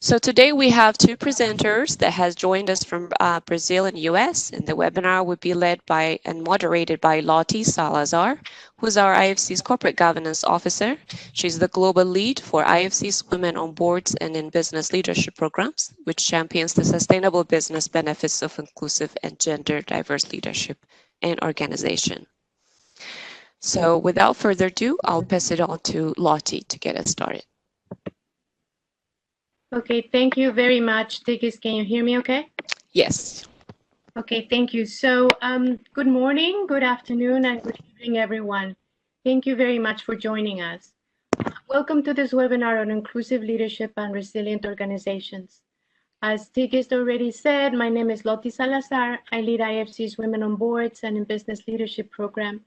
So today we have two presenters that has joined us from Brazil and US, and the webinar will be led by and moderated by Lottie Salazar, who's our IFC's Corporate Governance Officer. She's the global lead for IFC's Women on Boards and in Business Leadership Programs, which champions the sustainable business benefits of inclusive and gender diverse leadership and organization. So without further ado, I'll pass it on to Lottie to get us started. Okay, thank you very much. Tigis, can you hear me okay? Yes. Okay, thank you. So good morning, good afternoon, and good evening, everyone. Thank you very much for joining us. Welcome to this webinar on inclusive leadership and resilient organizations. As Tigis already said, my name is Lottie Salazar. I lead IFC's Women on Boards and in Business Leadership program,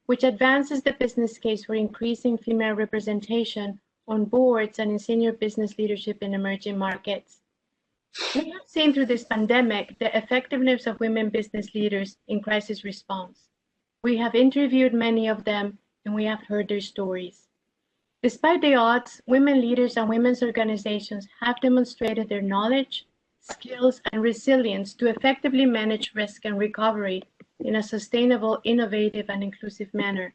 which advances the business case for increasing female representation on boards and in senior business leadership in emerging markets. We have seen through this pandemic the effectiveness of women business leaders in crisis response. We have interviewed many of them and we have heard their stories. Despite the odds, women leaders and women's organizations have demonstrated their knowledge, skills, and resilience to effectively manage risk and recovery in a sustainable, innovative, and inclusive manner.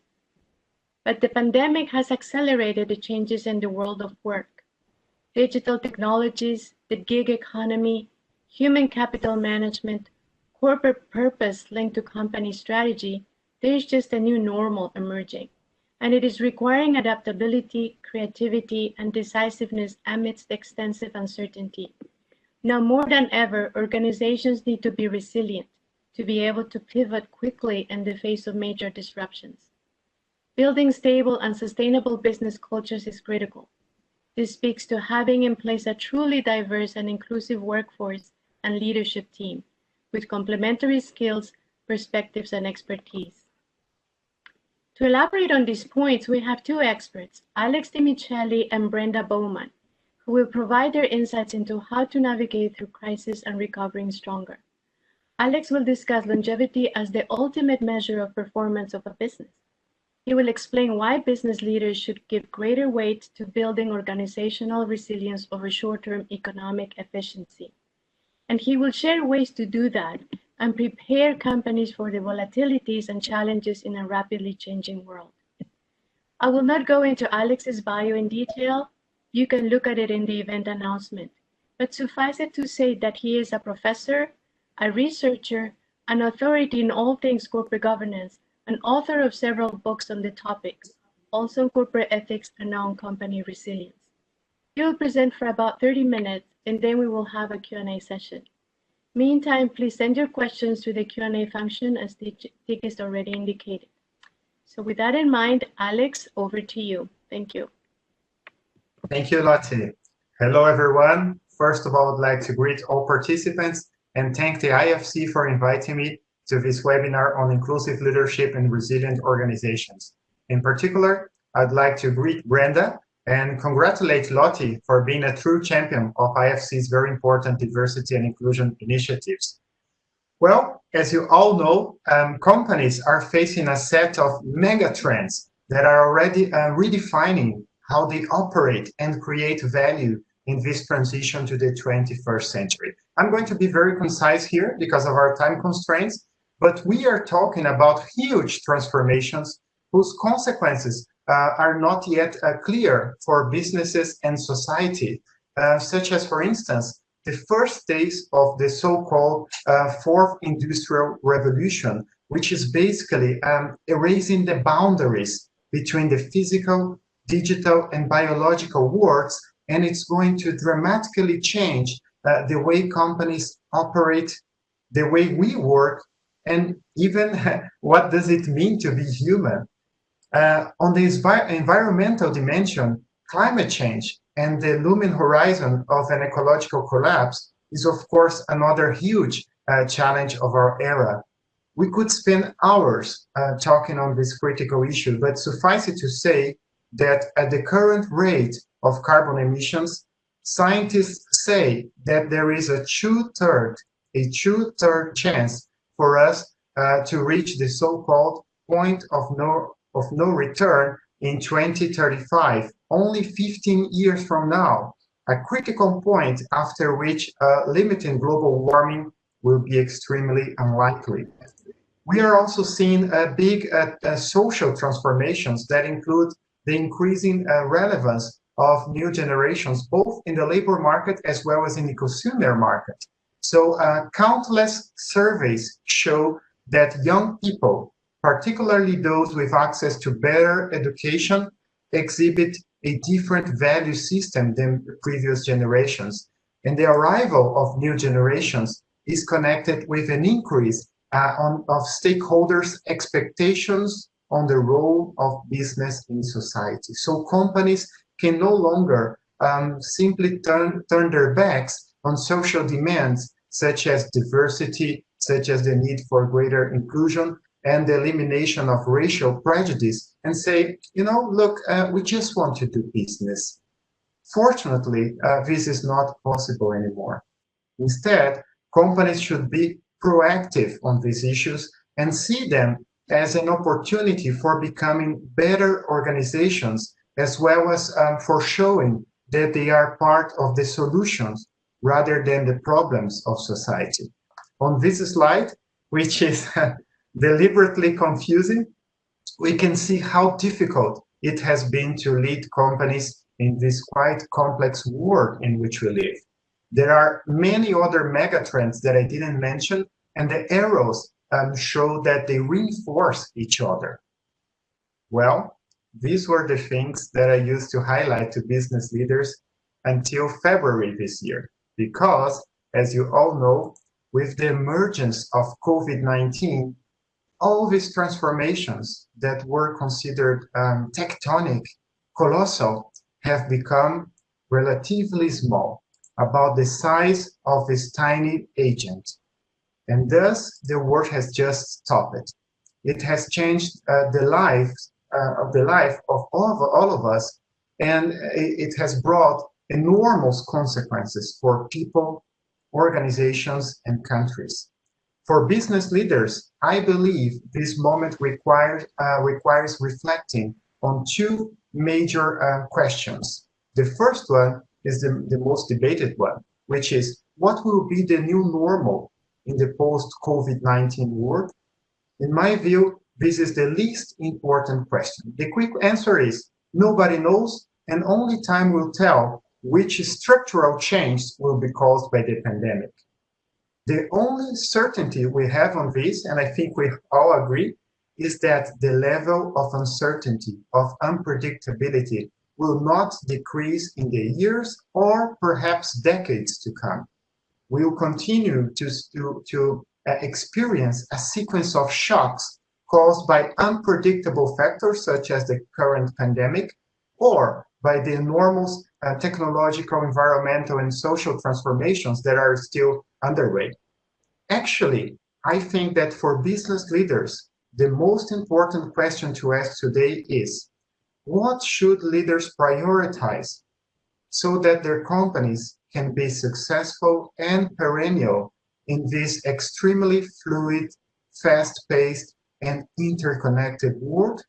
But the pandemic has accelerated the changes in the world of work. Digital technologies, the gig economy, human capital management, corporate purpose linked to company strategy, there is just a new normal emerging. And it is requiring adaptability, creativity, and decisiveness amidst extensive uncertainty. Now more than ever, organizations need to be resilient to be able to pivot quickly in the face of major disruptions. Building stable and sustainable business cultures is critical. This speaks to having in place a truly diverse and inclusive workforce and leadership team with complementary skills, perspectives, and expertise. To elaborate on these points, we have two experts, Alex DiMicheli and Brenda Bowman, who will provide their insights into how to navigate through crisis and recovering stronger. Alex will discuss longevity as the ultimate measure of performance of a business. He will explain why business leaders should give greater weight to building organizational resilience over short-term economic efficiency. And he will share ways to do that and prepare companies for the volatilities and challenges in a rapidly changing world. I will not go into Alex's bio in detail. You can look at it in the event announcement. But suffice it to say that he is a professor, a researcher, an authority in all things corporate governance, an author of several books on the topics, also on corporate ethics and now on company resilience. He will present for about 30 minutes and then we will have a Q&A session. Meantime, please send your questions to the Q&A function as Tigis already indicated. So with that in mind, Alex, over to you. Thank you. Thank you, Lottie. Hello, everyone. First of all, I'd like to greet all participants and thank the IFC for inviting me to this webinar on inclusive leadership and resilient organizations. In particular, I'd like to greet Brenda and congratulate Lottie for being a true champion of IFC's very important diversity and inclusion initiatives. Well, as you all know, companies are facing a set of mega trends that are already redefining how they operate and create value in this transition to the 21st century. I'm going to be very concise here because of our time constraints, but we are talking about huge transformations whose consequences are not yet clear for businesses and society, such as, for instance, the first days of the so-called Fourth Industrial Revolution, which is basically erasing the boundaries between the physical, digital, and biological worlds, and it's going to dramatically change the way companies operate, the way we work, and even what does it mean to be human. On the environmental dimension, climate change and the looming horizon of an ecological collapse is, of course, another huge challenge of our era. We could spend hours talking on this critical issue, but suffice it to say that at the current rate of carbon emissions, scientists say that there is a two-third chance for us to reach the so-called point of no return in 2035, only 15 years from now. a critical point after which limiting global warming will be extremely unlikely. We are also seeing big social transformations that include the increasing relevance of new generations, both in the labor market as well as in the consumer market. So countless surveys show that young people, particularly those with access to better education, exhibit a different value system than previous generations. And the arrival of new generations is connected with an increase of stakeholders' expectations on the role of business in society. So companies can no longer simply turn their backs on social demands such as diversity, such as the need for greater inclusion and the elimination of racial prejudice and say, you know, look, we just want to do business. Fortunately, this is not possible anymore. Instead, companies should be proactive on these issues and see them as an opportunity for becoming better organizations, as well as for showing that they are part of the solutions rather than the problems of society. On this slide, which is deliberately confusing, we can see how difficult it has been to lead companies in this quite complex world in which we live. There are many other megatrends that I didn't mention, and the arrows show that they reinforce each other. Well, these were the things that I used to highlight to business leaders until February this year, because, as you all know, with the emergence of COVID-19, all these transformations that were considered tectonic, colossal, have become relatively small, about the size of this tiny agent. And thus, the world has just stopped. It has changed the life of all of us, and it has brought enormous consequences for people, organizations, and countries. For business leaders, I believe this moment requires reflecting on two major questions. The first one is the most debated one, which is what will be the new normal in the post-COVID-19 world? In my view, this is the least important question. The quick answer is nobody knows, and only time will tell which structural change will be caused by the pandemic. The only certainty we have on this, and I think we all agree, is that the level of uncertainty, of unpredictability, will not decrease in the years or perhaps decades to come. We will continue to experience a sequence of shocks caused by unpredictable factors such as the current pandemic or by the enormous technological, environmental, and social transformations that are still underway. Actually, I think that for business leaders, the most important question to ask today is, what should leaders prioritize so that their companies can be successful and perennial in this extremely fluid, fast-paced, and interconnected world?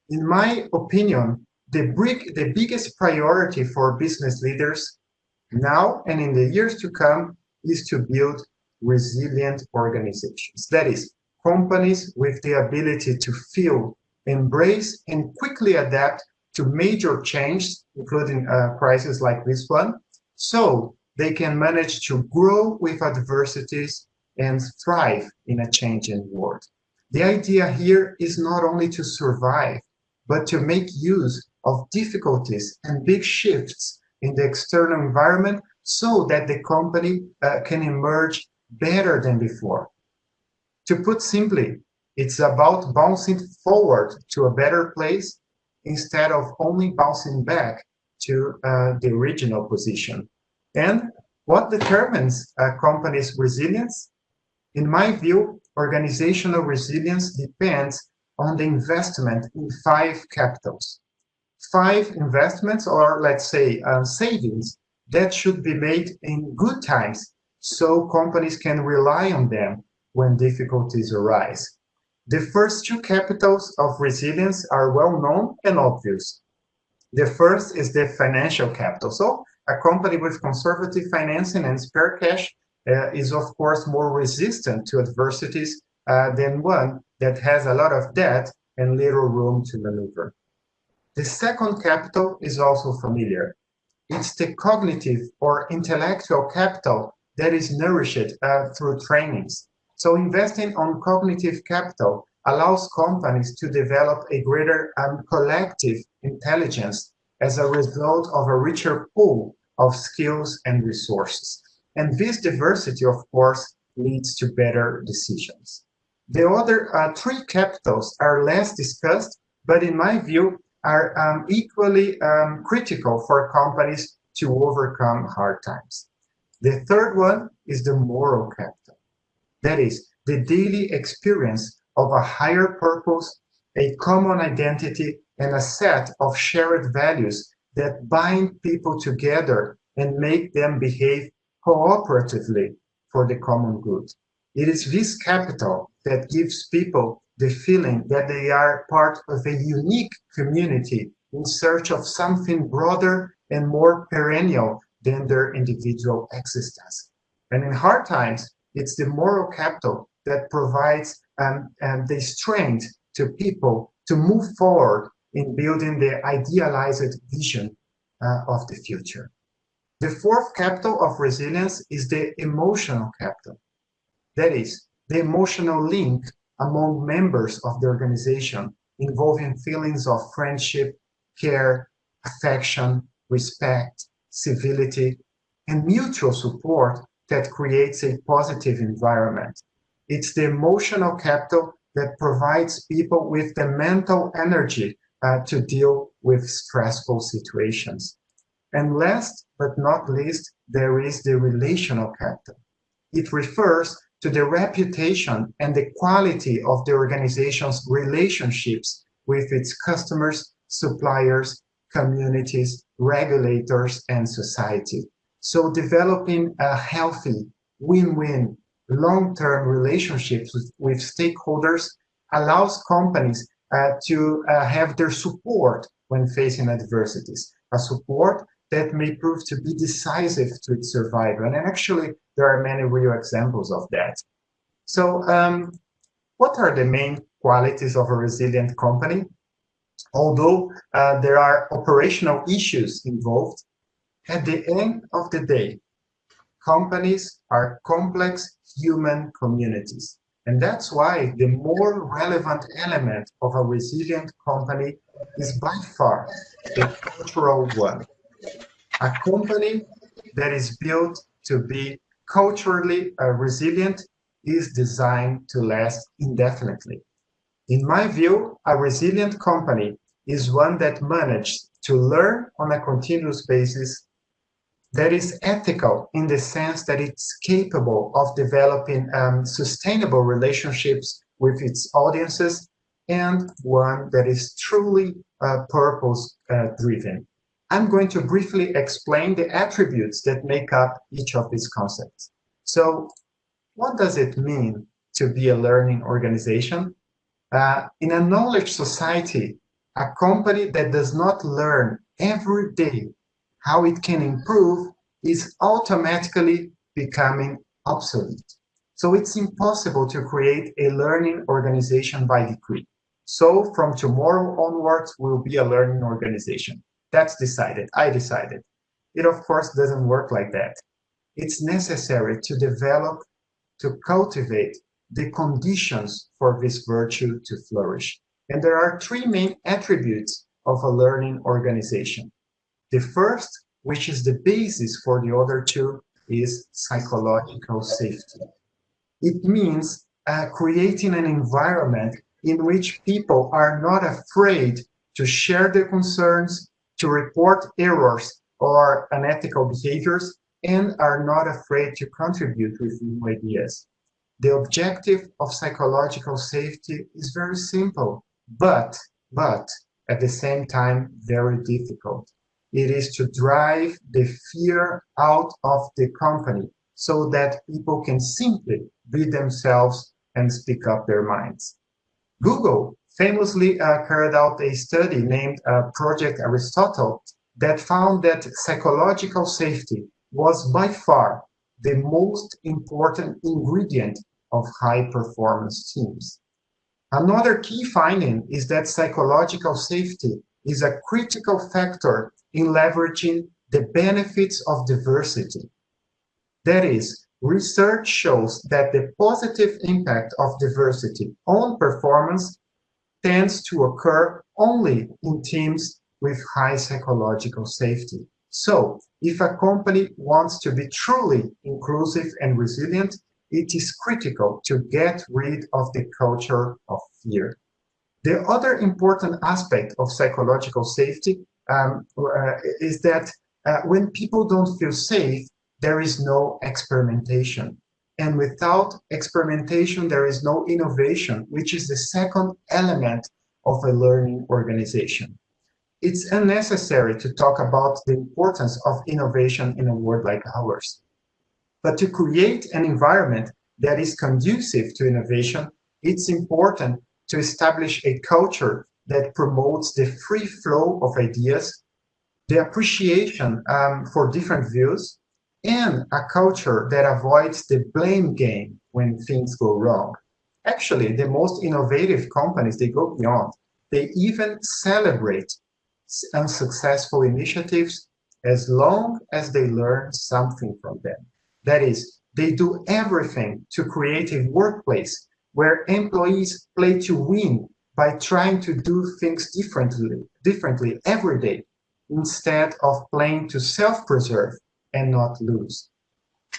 In my opinion, the biggest priority for business leaders now and in the years to come is to build resilient organizations. That is, companies with the ability to feel, embrace, and quickly adapt to major changes, including crises like this one, so they can manage to grow with adversities and thrive in a changing world. The idea here is not only to survive, but to make use of difficulties and big shifts in the external environment so that the company can emerge better than before. To put simply, it's about bouncing forward to a better place instead of only bouncing back to the original position. And what determines a company's resilience? In my view, organizational resilience depends on the investment in 5 capitals. 5 investments, or let's say savings, that should be made in good times so companies can rely on them when difficulties arise. The first 2 capitals of resilience are well known and obvious. The first is the financial capital. So A company with conservative financing and spare cash is, of course, more resistant to adversities than one that has a lot of debt and little room to maneuver. The second capital is also familiar. It's the cognitive or intellectual capital that is nourished through trainings. So investing on cognitive capital allows companies to develop a greater collective intelligence as a result of a richer pool of skills and resources. And this diversity, of course, leads to better decisions. The other three capitals are less discussed, but in my view, are equally critical for companies to overcome hard times. The third one is the moral capital. That is, the daily experience of a higher purpose, a common identity, and a set of shared values that bind people together and make them behave cooperatively for the common good. It is this capital that gives people the feeling that they are part of a unique community in search of something broader and more perennial than their individual existence. And in hard times, it's the moral capital that provides the strength to people to move forward in building the idealized vision of the future. The fourth capital of resilience is the emotional capital. That is, the emotional link among members of the organization, involving feelings of friendship, care, affection, respect, civility, and mutual support that creates a positive environment. It's the emotional capital that provides people with the mental energy to deal with stressful situations. And last but not least, there is the relational capital. It refers to the reputation and the quality of the organization's relationships with its customers, suppliers, communities, regulators, and society. So developing a healthy, win-win, long-term relationships with stakeholders allows companies to have their support when facing adversities, a support that may prove to be decisive to its survival. And actually, there are many real examples of that. So what are the main qualities of a resilient company? Although there are operational issues involved, at the end of the day, companies are complex human communities. And that's why the more relevant element of a resilient company is by far the cultural one. A company that is built to be culturally resilient is designed to last indefinitely. In my view, a resilient company is one that managed to learn on a continuous basis, that is ethical in the sense that it's capable of developing sustainable relationships with its audiences, and one that is truly purpose-driven. I'm going to briefly explain the attributes that make up each of these concepts. So, what does it mean to be a learning organization? In a knowledge society, a company that does not learn every day how it can improve is automatically becoming obsolete. So it's impossible to create a learning organization by decree. So from tomorrow onwards, we'll be a learning organization. That's decided. I decided. It, of course, doesn't work like that. It's necessary to develop, to cultivate the conditions for this virtue to flourish. And there are three main attributes of a learning organization. The first, which is the basis for the other two, is psychological safety. It means creating an environment in which people are not afraid to share their concerns, to report errors or unethical behaviors, and are not afraid to contribute with new ideas. The objective of psychological safety is very simple, but at the same time, very difficult. It is to drive the fear out of the company so that people can simply be themselves and speak up their minds. Google famously carried out a study named Project Aristotle that found that psychological safety was by far the most important ingredient of high-performance teams. Another key finding is that psychological safety is a critical factor in leveraging the benefits of diversity. That is, research shows that the positive impact of diversity on performance tends to occur only in teams with high psychological safety. So, if a company wants to be truly inclusive and resilient, it is critical to get rid of the culture of fear. The other important aspect of psychological safety is that when people don't feel safe, there is no experimentation. And without experimentation, there is no innovation, which is the second element of a learning organization. It's unnecessary to talk about the importance of innovation in a world like ours. But to create an environment that is conducive to innovation, it's important to establish a culture that promotes the free flow of ideas, the appreciation for different views, and a culture that avoids the blame game when things go wrong. Actually, the most innovative companies, they go beyond. They even celebrate unsuccessful initiatives as long as they learn something from them. That is, they do everything to create a workplace where employees play to win by trying to do things differently every day, instead of playing to self-preserve and not lose.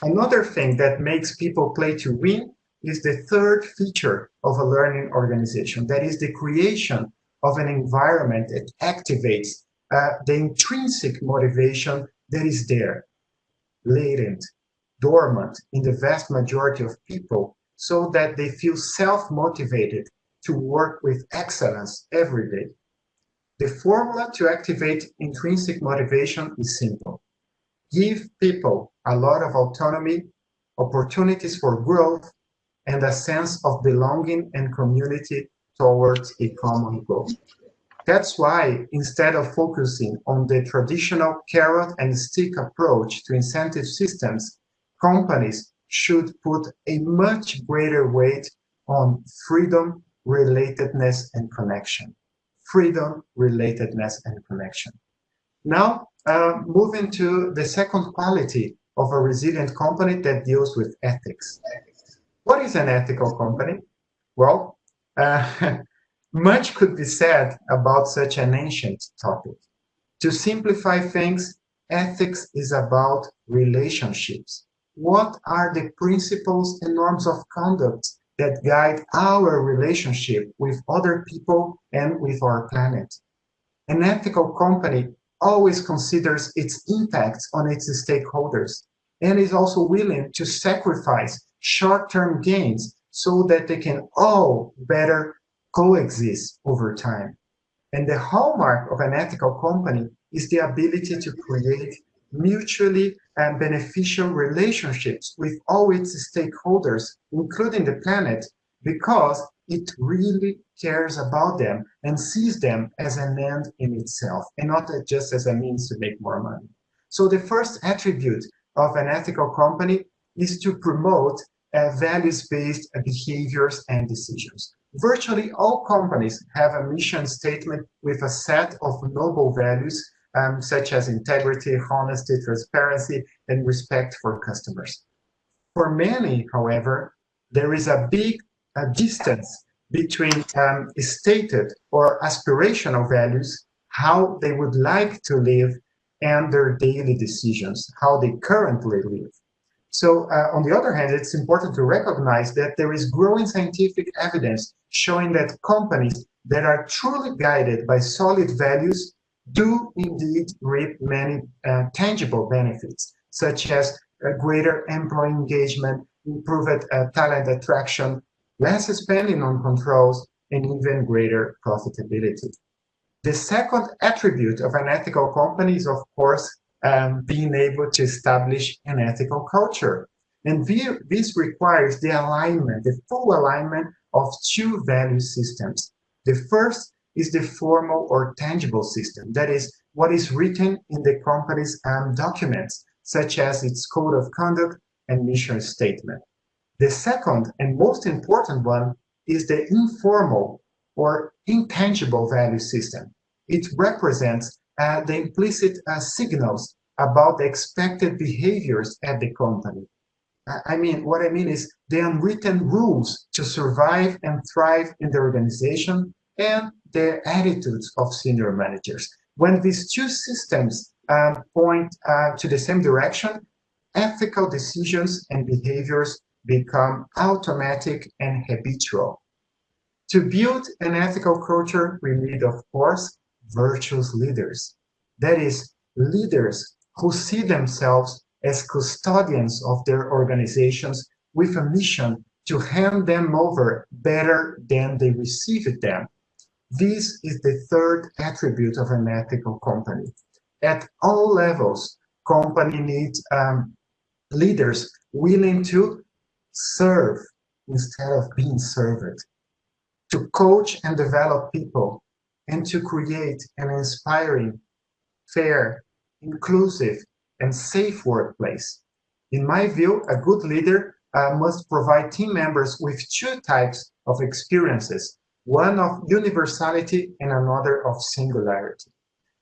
Another thing that makes people play to win is the third feature of a learning organization. That is the creation of an environment that activates the intrinsic motivation that is there, latent, dormant in the vast majority of people, so that they feel self-motivated to work with excellence every day. The formula to activate intrinsic motivation is simple. Give people a lot of autonomy, opportunities for growth, and a sense of belonging and community towards a common goal. That's why, instead of focusing on the traditional carrot and stick approach to incentive systems, companies should put a much greater weight on freedom, relatedness, and connection. Freedom, relatedness, and connection. Now, moving to the second quality of a resilient company that deals with ethics. What is an ethical company? Well, much could be said about such an ancient topic. To simplify things, ethics is about relationships. What are the principles and norms of conduct that guide our relationship with other people and with our planet? An ethical company always considers its impacts on its stakeholders and is also willing to sacrifice short-term gains so that they can all better coexist over time. And the hallmark of an ethical company is the ability to create mutually beneficial relationships with all its stakeholders, including the planet, because it really cares about them and sees them as an end in itself and not just as a means to make more money. So the first attribute of an ethical company is to promote values-based behaviors and decisions. Virtually all companies have a mission statement with a set of noble values such as integrity, honesty, transparency, and respect for customers. For many, however, there is a big distance between stated or aspirational values, how they would like to live, and their daily decisions, how they currently live. So on the other hand, it's important to recognize that there is growing scientific evidence showing that companies that are truly guided by solid values do indeed reap many tangible benefits, such as greater employee engagement, improved talent attraction, less spending on controls, and even greater profitability. The second attribute of an ethical company is, of course, being able to establish an ethical culture. And this requires the alignment, the full alignment of two value systems. The first is the formal or tangible system. That is, what is written in the company's documents, such as its code of conduct and mission statement. The second and most important one is the informal or intangible value system. It represents the implicit signals about the expected behaviors at the company. What I mean is the unwritten rules to survive and thrive in the organization and the attitudes of senior managers. When these two systems point to the same direction, ethical decisions and behaviors become automatic and habitual. To build an ethical culture, we need, of course, virtuous leaders. That is, leaders who see themselves as custodians of their organizations with a mission to hand them over better than they received them. This is the third attribute of an ethical company. At all levels, company needs leaders willing to serve instead of being served, to coach and develop people, and to create an inspiring, fair, inclusive, and safe workplace. In my view, a good leader must provide team members with two types of experiences, one of universality and another of singularity.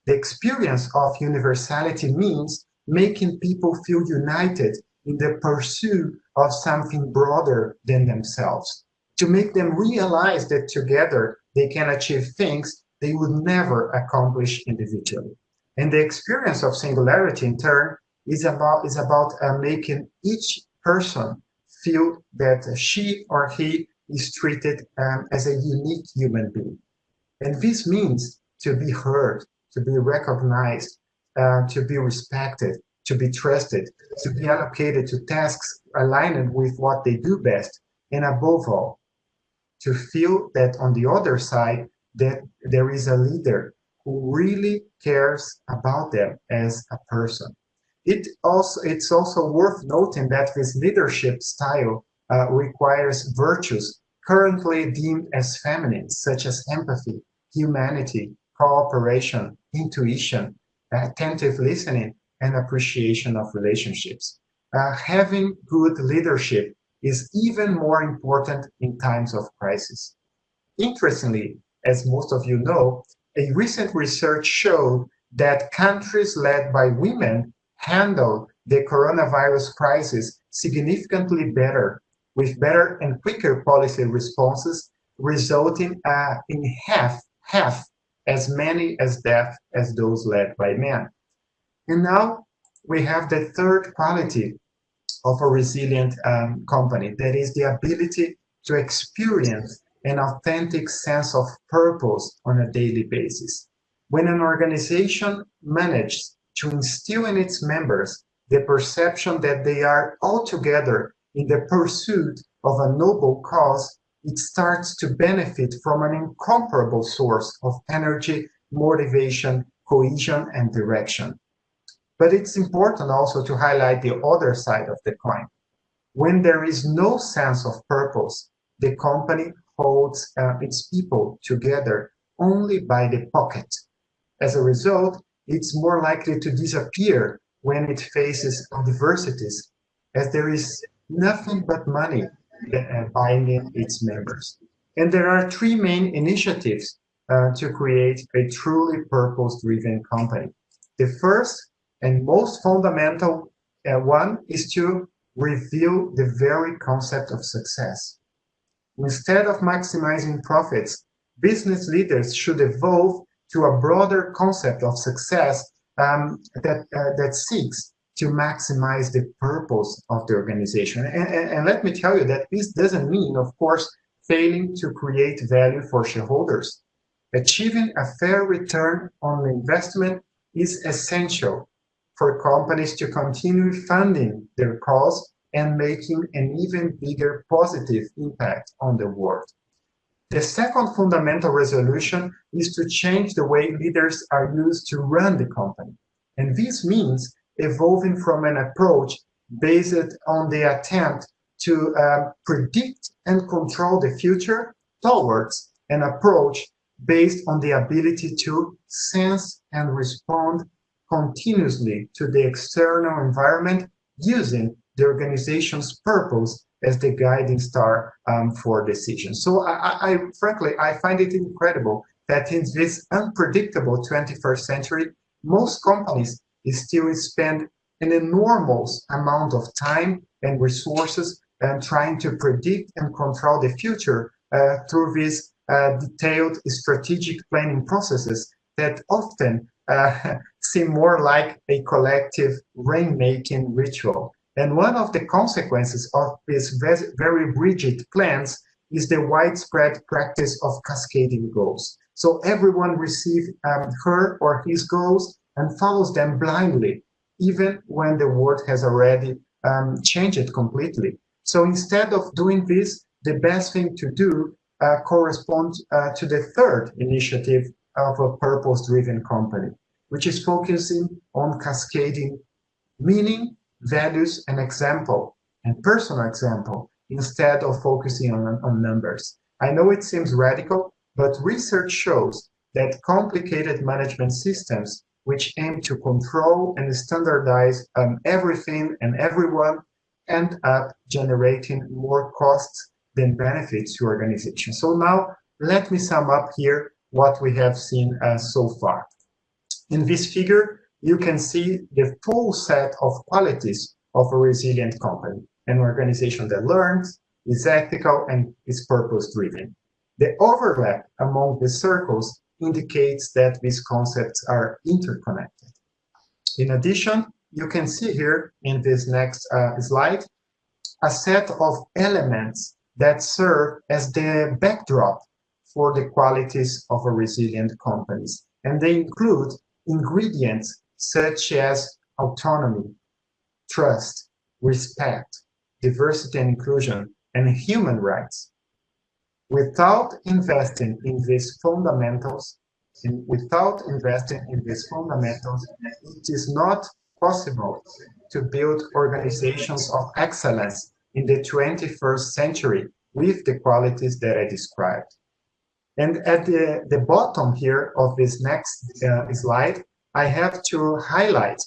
The experience of universality means making people feel united in the pursuit of something broader than themselves, to make them realize that together they can achieve things they would never accomplish individually. And the experience of singularity, in turn, is about making each person feel that she or he is treated as a unique human being. And this means to be heard, to be recognized, to be respected, to be trusted, to be allocated to tasks aligned with what they do best, and above all, to feel that on the other side, that there is a leader who really cares about them as a person. It's also worth noting that this leadership style requires virtues currently deemed as feminine, such as empathy, humanity, cooperation, intuition, attentive listening, and appreciation of relationships. Having good leadership is even more important in times of crisis. Interestingly, as most of you know, a recent research showed that countries led by women handled the coronavirus crisis significantly better, with better and quicker policy responses, resulting in half as many as deaths as those led by men. And now we have the third quality of a resilient company, that is the ability to experience an authentic sense of purpose on a daily basis. When an organization manages to instill in its members the perception that they are all together in the pursuit of a noble cause, it starts to benefit from an incomparable source of energy, motivation, cohesion, and direction. But it's important also to highlight the other side of the coin. When there is no sense of purpose, the company holds its people together only by the pocket. As a result, it's more likely to disappear when it faces adversities, as there is nothing but money binding its members. And there are three main initiatives to create a truly purpose-driven company. The first and most fundamental one is to review the very concept of success. Instead of maximizing profits, business leaders should evolve to a broader concept of success that seeks to maximize the purpose of the organization. And let me tell you that this doesn't mean, of course, failing to create value for shareholders. Achieving a fair return on investment is essential for companies to continue funding their cause and making an even bigger positive impact on the world. The second fundamental resolution is to change the way leaders are used to run the company. And this means evolving from an approach based on the attempt to predict and control the future towards an approach based on the ability to sense and respond continuously to the external environment using the organization's purpose as the guiding star for decisions. So frankly, I find it incredible that in this unpredictable 21st century, most companies still spend an enormous amount of time and resources trying to predict and control the future through these detailed strategic planning processes that often seem more like a collective rainmaking ritual. And one of the consequences of these very rigid plans is the widespread practice of cascading goals. So everyone receives her or his goals and follows them blindly, even when the world has already changed completely. So instead of doing this, the best thing to do corresponds to the third initiative of a purpose-driven company, which is focusing on cascading meaning, values, and example, and personal example, instead of focusing on numbers. I know it seems radical, but research shows that complicated management systems which aim to control and standardize everything and everyone end up generating more costs than benefits to organizations. So now let me sum up here what we have seen so far. In this figure, you can see the full set of qualities of a resilient company, an organization that learns, is ethical, and is purpose-driven. The overlap among the circles indicates that these concepts are interconnected. In addition, you can see here in this next slide a set of elements that serve as the backdrop for the qualities of a resilient company. And they include ingredients such as autonomy, trust, respect, diversity and inclusion, and human rights. Without investing in these fundamentals, it is not possible to build organizations of excellence in the 21st century with the qualities that I described. And at the bottom here of this next slide, I have to highlight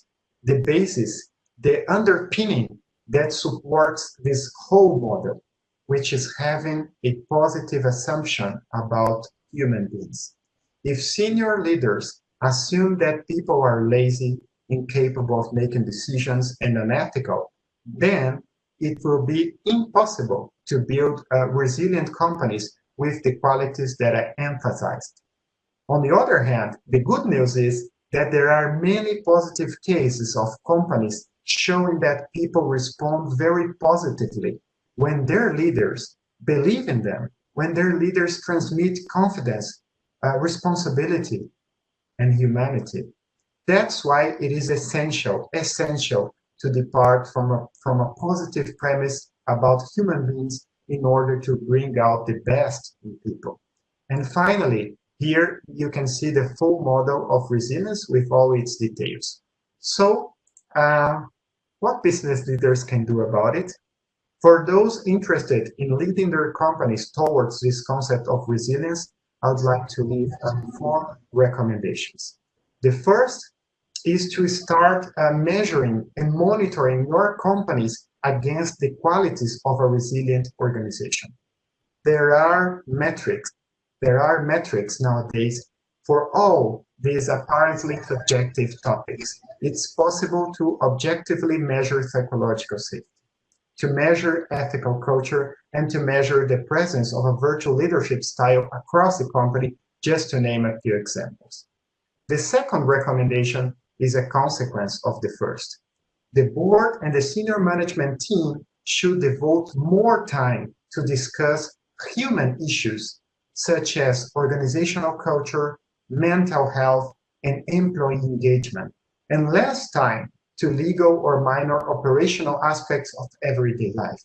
the basis, the underpinning that supports this whole model, which is having a positive assumption about human beings. If senior leaders assume that people are lazy, incapable of making decisions, and unethical, then it will be impossible to build resilient companies with the qualities that I emphasized. On the other hand, the good news is that there are many positive cases of companies showing that people respond very positively when their leaders believe in them, when their leaders transmit confidence, responsibility, and humanity. That's why it is essential to depart from a positive premise about human beings in order to bring out the best in people. And finally, here you can see the full model of resilience with all its details. So, what business leaders can do about it? For those interested in leading their companies towards this concept of resilience, I would like to leave 4 recommendations. The first is to start measuring and monitoring your companies against the qualities of a resilient organization. There are metrics nowadays for all these apparently subjective topics. It's possible to objectively measure psychological safety, to measure ethical culture, and to measure the presence of a virtual leadership style across the company, just to name a few examples. The second recommendation is a consequence of the first. The board and the senior management team should devote more time to discuss human issues such as organizational culture, mental health, and employee engagement, and less time to legal or minor operational aspects of everyday life.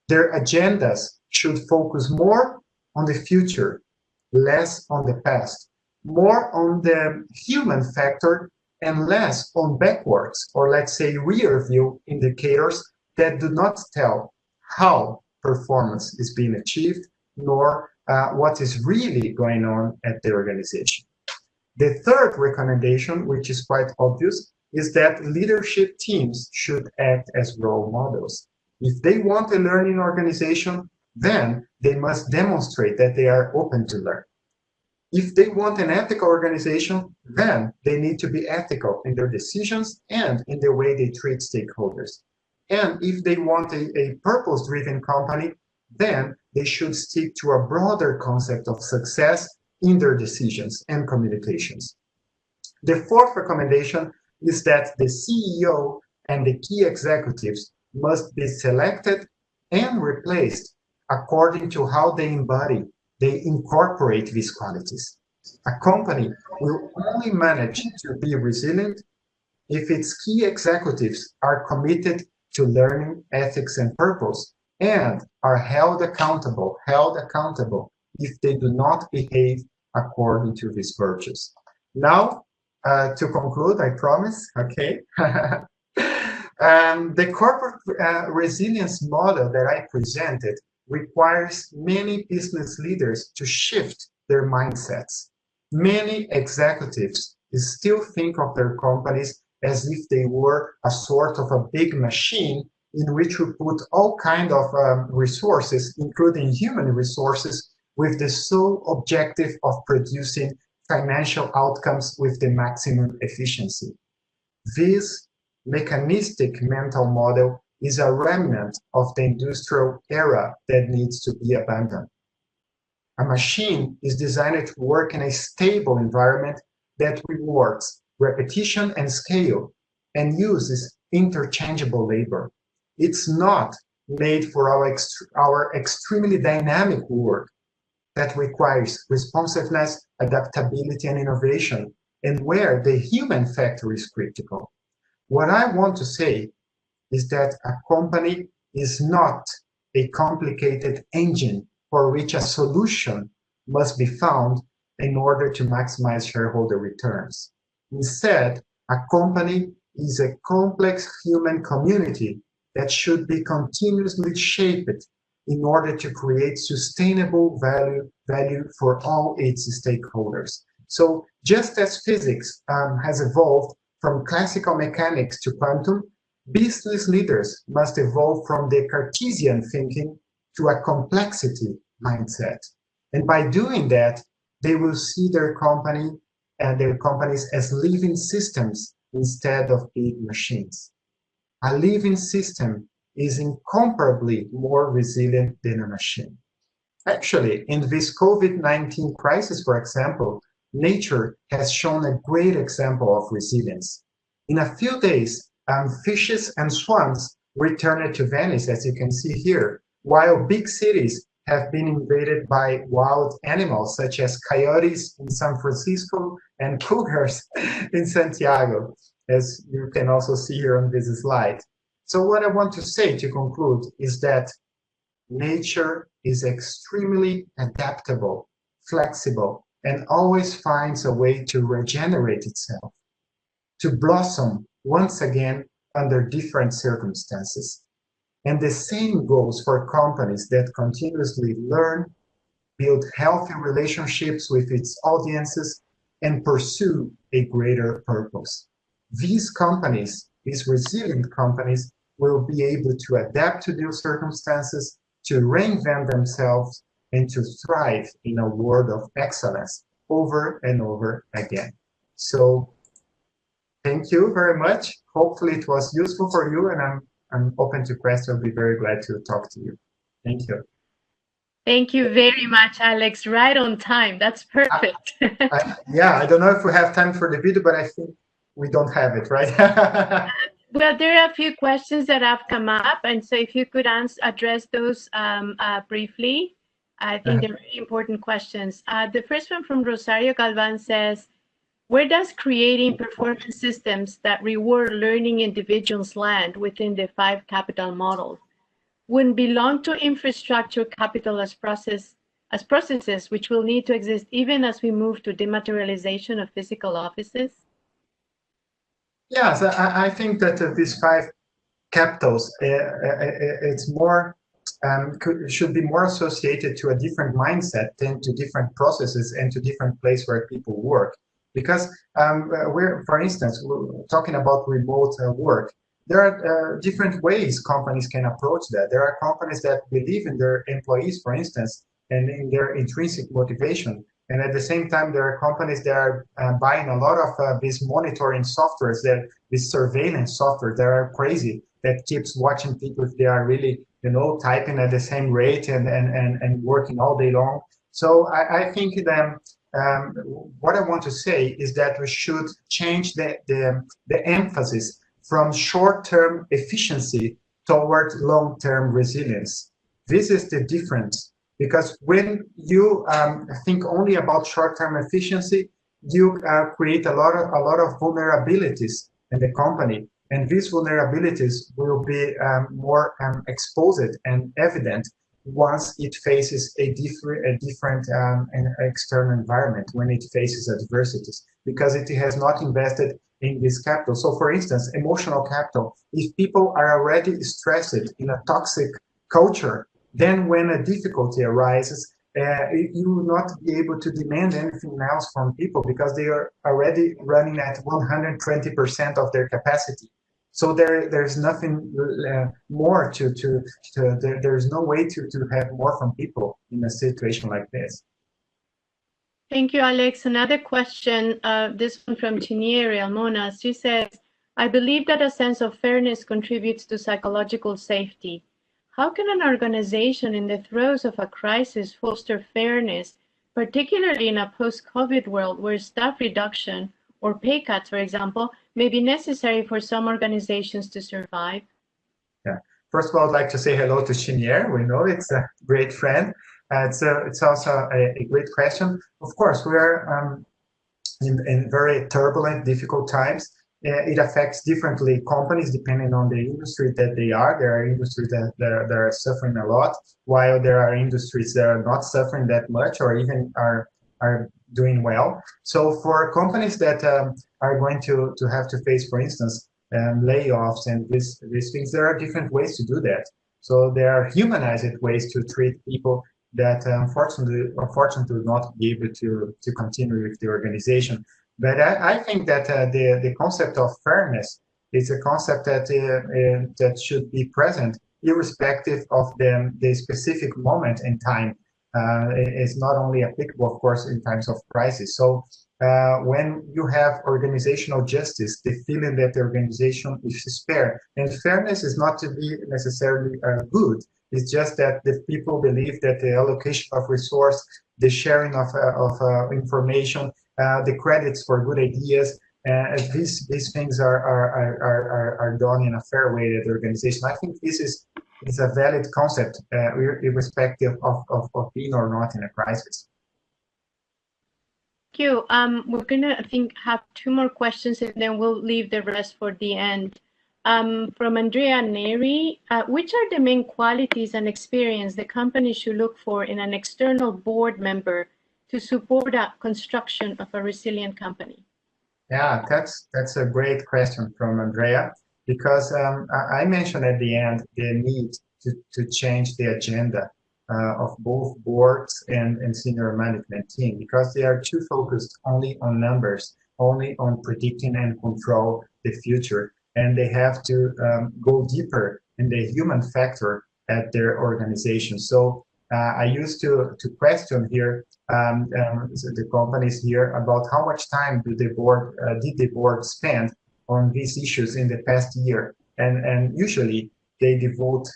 Their agendas should focus more on the future, less on the past, more on the human factor and less on backwards, or let's say rear view indicators that do not tell how performance is being achieved, nor what is really going on at the organization. The third recommendation, which is quite obvious, is that leadership teams should act as role models. If they want a learning organization, then they must demonstrate that they are open to learn. If they want an ethical organization, then they need to be ethical in their decisions and in the way they treat stakeholders. And if they want a purpose-driven company, then they should stick to a broader concept of success in their decisions and communications. The fourth recommendation is that the CEO and the key executives must be selected and replaced according to how they incorporate these qualities. A company will only manage to be resilient if its key executives are committed to learning, ethics, and purpose, and are held accountable if they do not behave according to these virtues. Now, to conclude, I promise, okay? The corporate resilience model that I presented requires many business leaders to shift their mindsets. Many executives still think of their companies as if they were a sort of a big machine in which we put all kinds of resources, including human resources, with the sole objective of producing financial outcomes with the maximum efficiency. This mechanistic mental model is a remnant of the industrial era that needs to be abandoned. A machine is designed to work in a stable environment that rewards repetition and scale and uses interchangeable labor. It's not made for our extremely dynamic work that requires responsiveness, adaptability, and innovation, and where the human factor is critical. What I want to say is that a company is not a complicated engine for which a solution must be found in order to maximize shareholder returns. Instead, a company is a complex human community that should be continuously shaped in order to create sustainable value for all its stakeholders. So just as physics has evolved from classical mechanics to quantum, business leaders must evolve from the Cartesian thinking to a complexity mindset. And by doing that, they will see their company and their companies as living systems instead of big machines. A living system is incomparably more resilient than a machine. Actually, in this COVID-19 crisis, for example, nature has shown a great example of resilience. In a few days, fishes and swans returned to Venice, as you can see here, while big cities have been invaded by wild animals such as coyotes in San Francisco and cougars in Santiago, as you can also see here on this slide. So what I want to say to conclude is that nature is extremely adaptable, flexible, and always finds a way to regenerate itself, to blossom once again under different circumstances. And the same goes for companies that continuously learn, build healthy relationships with its audiences, and pursue a greater purpose. These companies, these resilient companies, will be able to adapt to those circumstances, to reinvent themselves, and to thrive in a world of excellence over and over again. So thank you very much. Hopefully it was useful for you, and I'm open to questions. I'll be very glad to talk to you. Thank you. Thank you very much, Alex. Right on time. That's perfect. Yeah, I don't know if we have time for the video, but I think we don't have it, right? Well, there are a few questions that have come up, and so if you could address those briefly, I think they're very important questions. The first one from Rosario Galvan says, where does creating performance systems that reward learning individuals land within the 5 capital models? Wouldn't belong to infrastructure capital as processes which will need to exist even as we move to dematerialization of physical offices? Yes, I think that these 5 capitals, it's more should be more associated to a different mindset than to different processes and to different place where people work. Because for instance, we're talking about remote work. There are different ways companies can approach that. There are companies that believe in their employees, for instance, and in their intrinsic motivation. And at the same time, there are companies that are buying a lot of these monitoring softwares, this surveillance software that are crazy, that keeps watching people if they are really, typing at the same rate and working all day long. So I think that what I want to say is that we should change the emphasis from short-term efficiency toward long-term resilience. This is the difference, because when you think only about short-term efficiency, you create a lot of vulnerabilities in the company, and these vulnerabilities will be more exposed and evident once it faces a different external environment, when it faces adversities, because it has not invested in this capital. So for instance, emotional capital, if people are already stressed in a toxic culture, then when a difficulty arises, you will not be able to demand anything else from people because they are already running at 120% of their capacity. So there's nothing more there's no way to have more from people in a situation like this. Thank you, Alex. Another question, this one from Chinieri Almona. She says, I believe that a sense of fairness contributes to psychological safety. How can an organization in the throes of a crisis foster fairness, particularly in a post-COVID world where staff reduction or pay cuts, for example, may be necessary for some organizations to survive? Yeah. First of all, I'd like to say hello to Chinier. We know it's a great friend. It's also a great question. Of course, we are in very turbulent, difficult times. It affects differently companies depending on the industry that they are. There are industries that are suffering a lot, while there are industries that are not suffering that much or even are doing well. So for companies that are going to have to face, for instance, layoffs and these things, there are different ways to do that. So there are humanized ways to treat people that unfortunately will not be able to continue with the organization. But I think that the concept of fairness is a concept that that should be present irrespective of the specific moment in time. It's not only applicable, of course, in times of crisis. So when you have organizational justice, the feeling that the organization is fair, and fairness is not to be necessarily good. It's just that the people believe that the allocation of resource, the sharing of information, the credits for good ideas, these things are done in a fair way at the organization. I think this is a valid concept, irrespective of being or not in a crisis. Thank you. We're gonna, I think, have two more questions, and then we'll leave the rest for the end. From Andrea Neri, which are the main qualities and experience the company should look for in an external board member to support a construction of a resilient company? Yeah, that's a great question from Andrea, because I mentioned at the end the need to change the agenda of both boards and senior management team, because they are too focused only on numbers, only on predicting and control the future. And they have to go deeper in the human factor at their organization. So I used to question here the companies here about how much time did the board spend on these issues in the past year, and usually they devote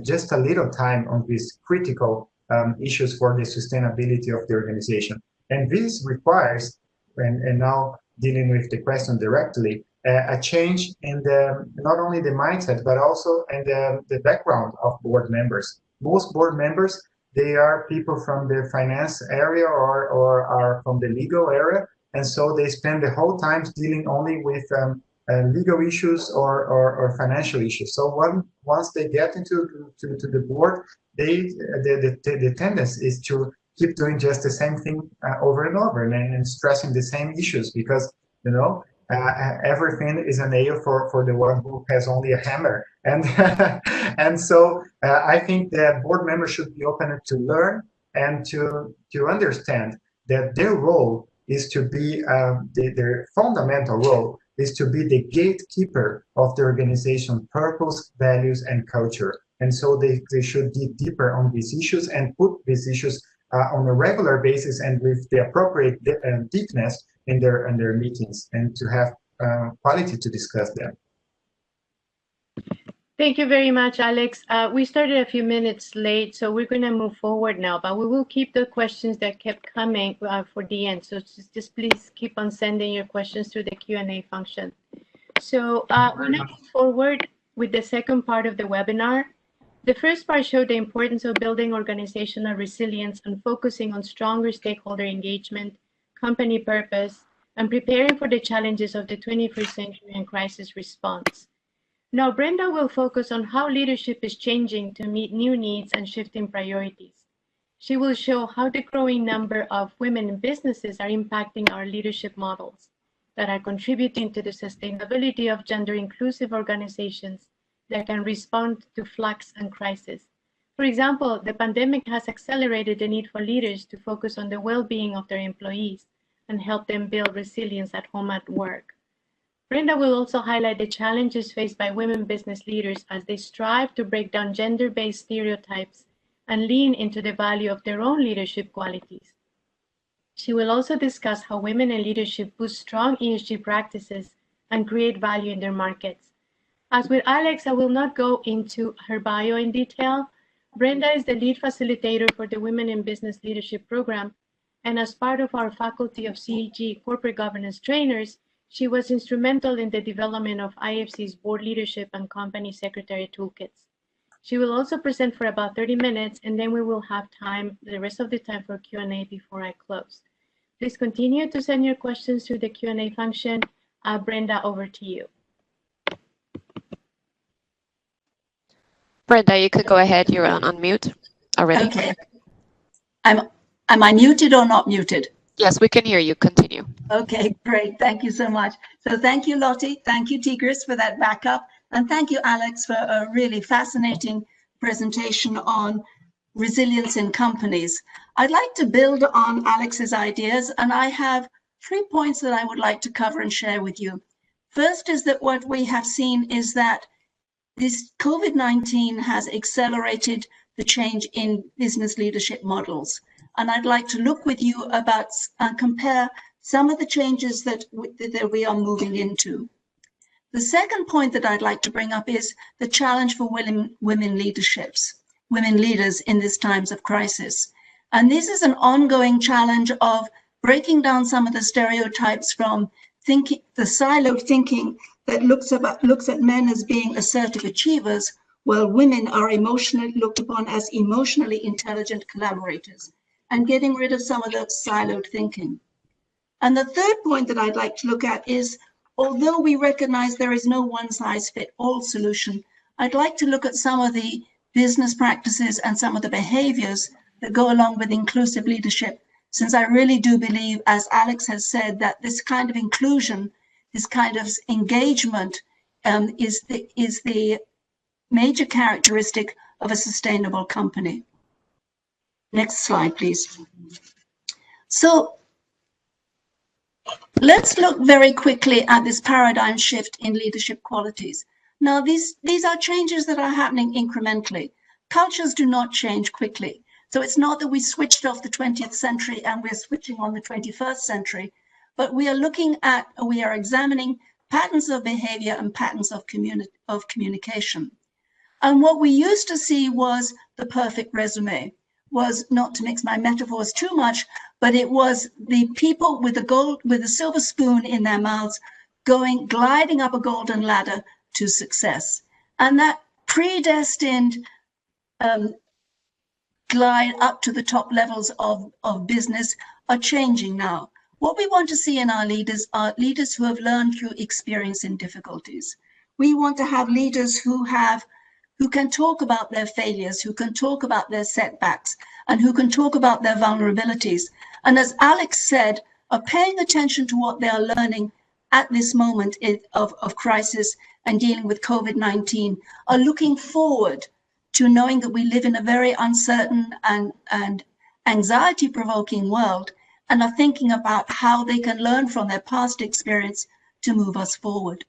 just a little time on these critical issues for the sustainability of the organization. And this requires, and now dealing with the question directly, a change in not only the mindset, but also in the background of board members. Most board members, they are people from the finance area or are from the legal area, and so they spend the whole time dealing only with legal issues or financial issues. So once they get into the board, the tendency is to keep doing just the same thing over and over and stressing the same issues, because everything is a nail for the one who has only a hammer. And and so I think that board members should be open to learn and to understand that their role is to be their fundamental role is to be the gatekeeper of the organization purpose, values, and culture. And so they should dig deeper on these issues and put these issues on a regular basis and with the appropriate deepness in their meetings, and to have quality to discuss them. Thank you very much, Alex. We started a few minutes late, so we're going to move forward now, but we will keep the questions that kept coming for the end. So just please keep on sending your questions through the Q&A function. So we're now move forward with the second part of the webinar. The first part showed the importance of building organizational resilience and focusing on stronger stakeholder engagement, company purpose, and preparing for the challenges of the 21st century and crisis response. Now, Brenda will focus on how leadership is changing to meet new needs and shifting priorities. She will show how the growing number of women in businesses are impacting our leadership models that are contributing to the sustainability of gender-inclusive organizations that can respond to flux and crisis. For example, the pandemic has accelerated the need for leaders to focus on the well-being of their employees and help them build resilience at home and work. Brenda will also highlight the challenges faced by women business leaders as they strive to break down gender-based stereotypes and lean into the value of their own leadership qualities. She will also discuss how women in leadership boost strong ESG practices and create value in their markets. As with Alex, I will not go into her bio in detail. Brenda is the lead facilitator for the Women in Business Leadership Program, and as part of our faculty of CEG corporate governance trainers, she was instrumental in the development of IFC's board leadership and company secretary toolkits. She will also present for about 30 minutes, and then we will have time, the rest of the time, for Q&A before I close. Please continue to send your questions through the Q&A function. Brenda, over to you. Brenda, you could go ahead. You're on unmute already. Okay. Am I muted or not muted? Yes, we can hear you. Continue. Okay, great. Thank you so much. So thank you, Lottie. Thank you, Tigris, for that backup. And thank you, Alex, for a really fascinating presentation on resilience in companies. I'd like to build on Alex's ideas, and I have 3 points that I would like to cover and share with you. First is that what we have seen is that this COVID-19 has accelerated the change in business leadership models. And I'd like to look with you about compare some of the changes that we are moving into. The second point that I'd like to bring up is the challenge for women leaders in these times of crisis. And this is an ongoing challenge of breaking down some of the stereotypes from thinking, the siloed thinking that looks at men as being assertive achievers, while women are looked upon as emotionally intelligent collaborators, and getting rid of some of that siloed thinking. And the third point that I'd like to look at is, although we recognize there is no one-size-fits-all solution, I'd like to look at some of the business practices and some of the behaviors that go along with inclusive leadership, since I really do believe, as Alex has said, that this kind of inclusion, this kind of engagement is the major characteristic of a sustainable company. Next slide, please. So let's look very quickly at this paradigm shift in leadership qualities. Now, these are changes that are happening incrementally. Cultures do not change quickly. So it's not that we switched off the 20th century and we're switching on the 21st century, but we are examining patterns of behavior and patterns of communication. And what we used to see was the perfect resume, was, not to mix my metaphors too much, but it was the people with a silver spoon in their mouths gliding up a golden ladder to success. And that predestined glide up to the top levels of business are changing now. What we want to see in our leaders are leaders who have learned through experience in difficulties. We want to have leaders who can talk about their failures, who can talk about their setbacks, and who can talk about their vulnerabilities. And as Alex said, are paying attention to what they are learning at this moment of crisis and dealing with COVID-19 are looking forward to knowing that we live in a very uncertain and anxiety-provoking world, and are thinking about how they can learn from their past experience to move us forward.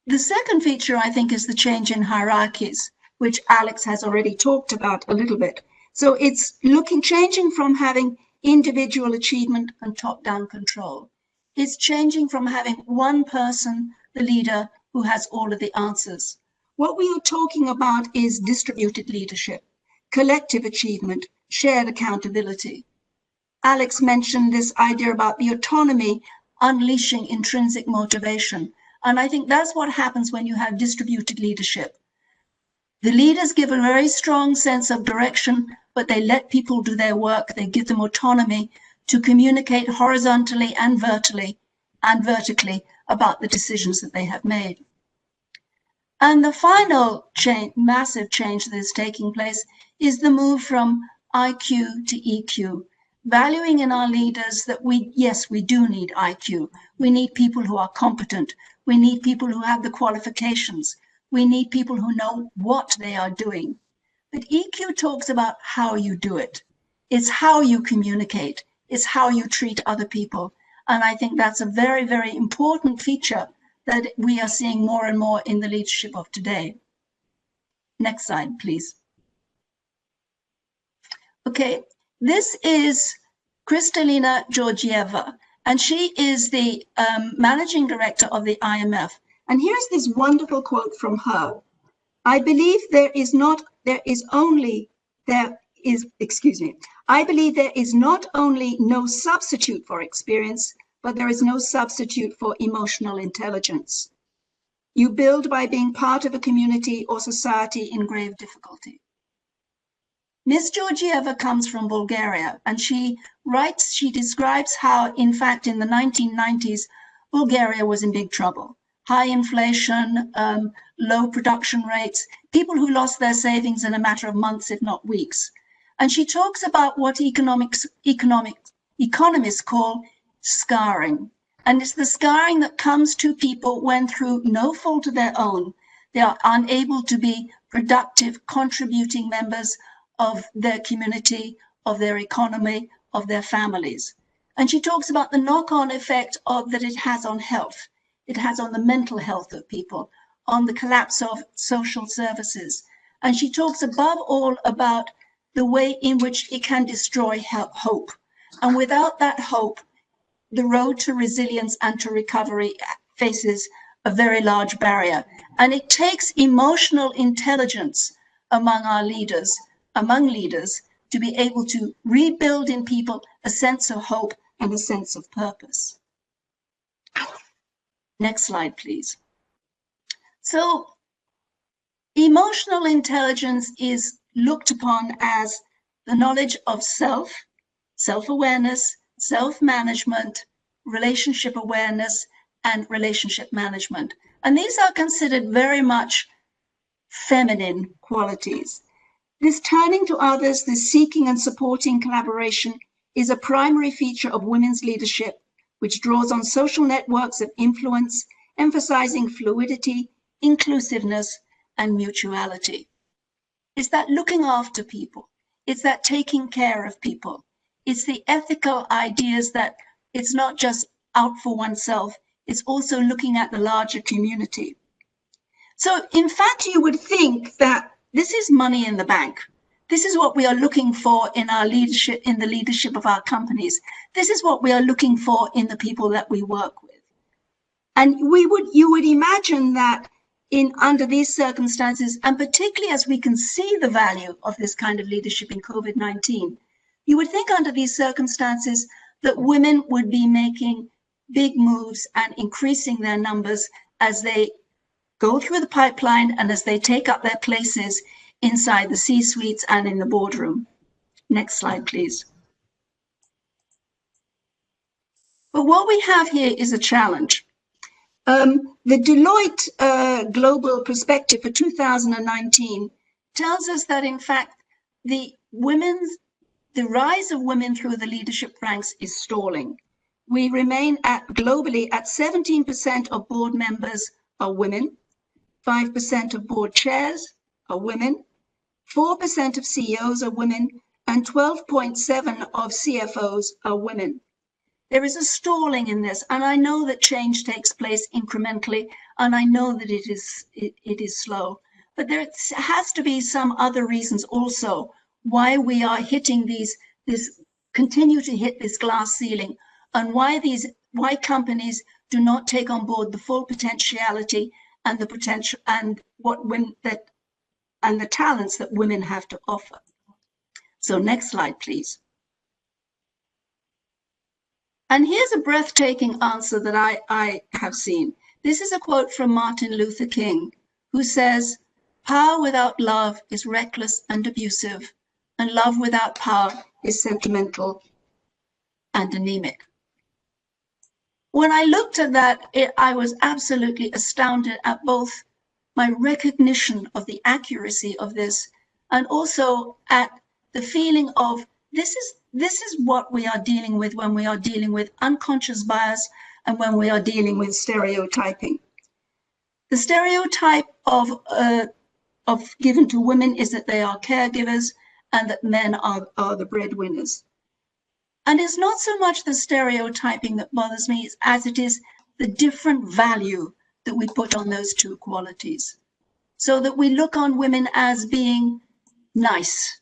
The second feature, I think, is the change in hierarchies, which Alex has already talked about a little bit. So it's changing from having individual achievement and top-down control. It's changing from having one person, the leader, who has all of the answers. What we are talking about is distributed leadership, collective achievement, shared accountability. Alex mentioned this idea about the autonomy unleashing intrinsic motivation. And I think that's what happens when you have distributed leadership. The leaders give a very strong sense of direction, but they let people do their work. They give them autonomy to communicate horizontally and vertically about the decisions that they have made. And the final massive change that is taking place is the move from IQ to EQ, valuing in our leaders that yes, we do need IQ. We need people who are competent. We need people who have the qualifications. We need people who know what they are doing. But EQ talks about how you do it. It's how you communicate. It's how you treat other people. And I think that's a very, very important feature that we are seeing more and more in the leadership of today. Next slide, please. Okay, this is Kristalina Georgieva, and she is the managing director of the IMF. And here's this wonderful quote from her. I believe I believe there is not only no substitute for experience, but there is no substitute for emotional intelligence. You build by being part of a community or society in grave difficulty. Ms. Georgieva comes from Bulgaria, and she describes how, in fact, in the 1990s, Bulgaria was in big trouble. High inflation, low production rates, people who lost their savings in a matter of months, if not weeks. And she talks about what economists call scarring. And it's the scarring that comes to people when, through no fault of their own, they are unable to be productive, contributing members of their community, of their economy, of their families. And she talks about the knock-on effect that it has on health. It has on the mental health of people, on the collapse of social services. And she talks above all about the way in which it can destroy hope. And without that hope, the road to resilience and to recovery faces a very large barrier. And it takes emotional intelligence among leaders, to be able to rebuild in people a sense of hope and a sense of purpose. Next slide, please. So emotional intelligence is looked upon as the knowledge of self, self-awareness, self-management, relationship awareness, and relationship management. And these are considered very much feminine qualities. This turning to others, this seeking and supporting collaboration is a primary feature of women's leadership, which draws on social networks of influence, emphasizing fluidity, inclusiveness, and mutuality. It's that looking after people. It's that taking care of people. It's the ethical ideas that it's not just out for oneself, it's also looking at the larger community. So in fact, you would think that this is money in the bank. This is what we are looking for in our leadership, in the leadership of our companies. This is what we are looking for in the people that we work with. And you would imagine that under these circumstances, and particularly as we can see the value of this kind of leadership in COVID-19, you would think under these circumstances that women would be making big moves and increasing their numbers as they go through the pipeline and as they take up their places inside the C-suites and in the boardroom. Next slide, please. But what we have here is a challenge. The Deloitte Global Perspective for 2019 tells us that, in fact, the rise of women through the leadership ranks is stalling. We remain globally at 17% of board members are women, 5% of board chairs are women, 4% of CEOs are women, and 12.7% of CFOs are women. There is a stalling in this, and I know that change takes place incrementally, and I know that it is slow. But there has to be some other reasons also why we are hitting continue to hit this glass ceiling, and why companies do not take on board the full potentiality and the potential and the talents that women have to offer. So next slide, please. And here's a breathtaking answer that I have seen. This is a quote from Martin Luther King, who says, "Power without love is reckless and abusive, and love without power is sentimental and anemic." When I looked at that, I was absolutely astounded at both my recognition of the accuracy of this and also at the feeling of this is what we are dealing with when we are dealing with unconscious bias and when we are dealing with stereotyping. The stereotype of given to women is that they are caregivers and that men are the breadwinners. And it's not so much the stereotyping that bothers me as it is the different value that we put on those two qualities. So that we look on women as being nice,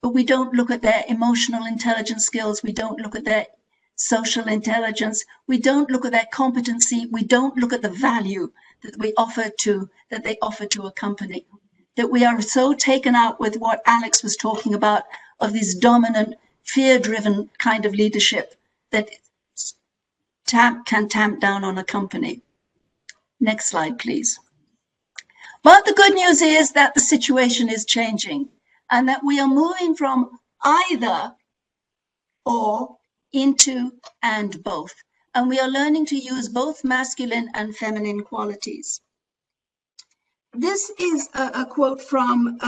but we don't look at their emotional intelligence skills. We don't look at their social intelligence. We don't look at their competency. We don't look at the value that they offer to a company. That we are so taken out with what Alex was talking about of this dominant, fear-driven kind of leadership that can tamp down on a company. Next slide, please. But the good news is that the situation is changing and that we are moving from either or into and both. And we are learning to use both masculine and feminine qualities. This is a quote from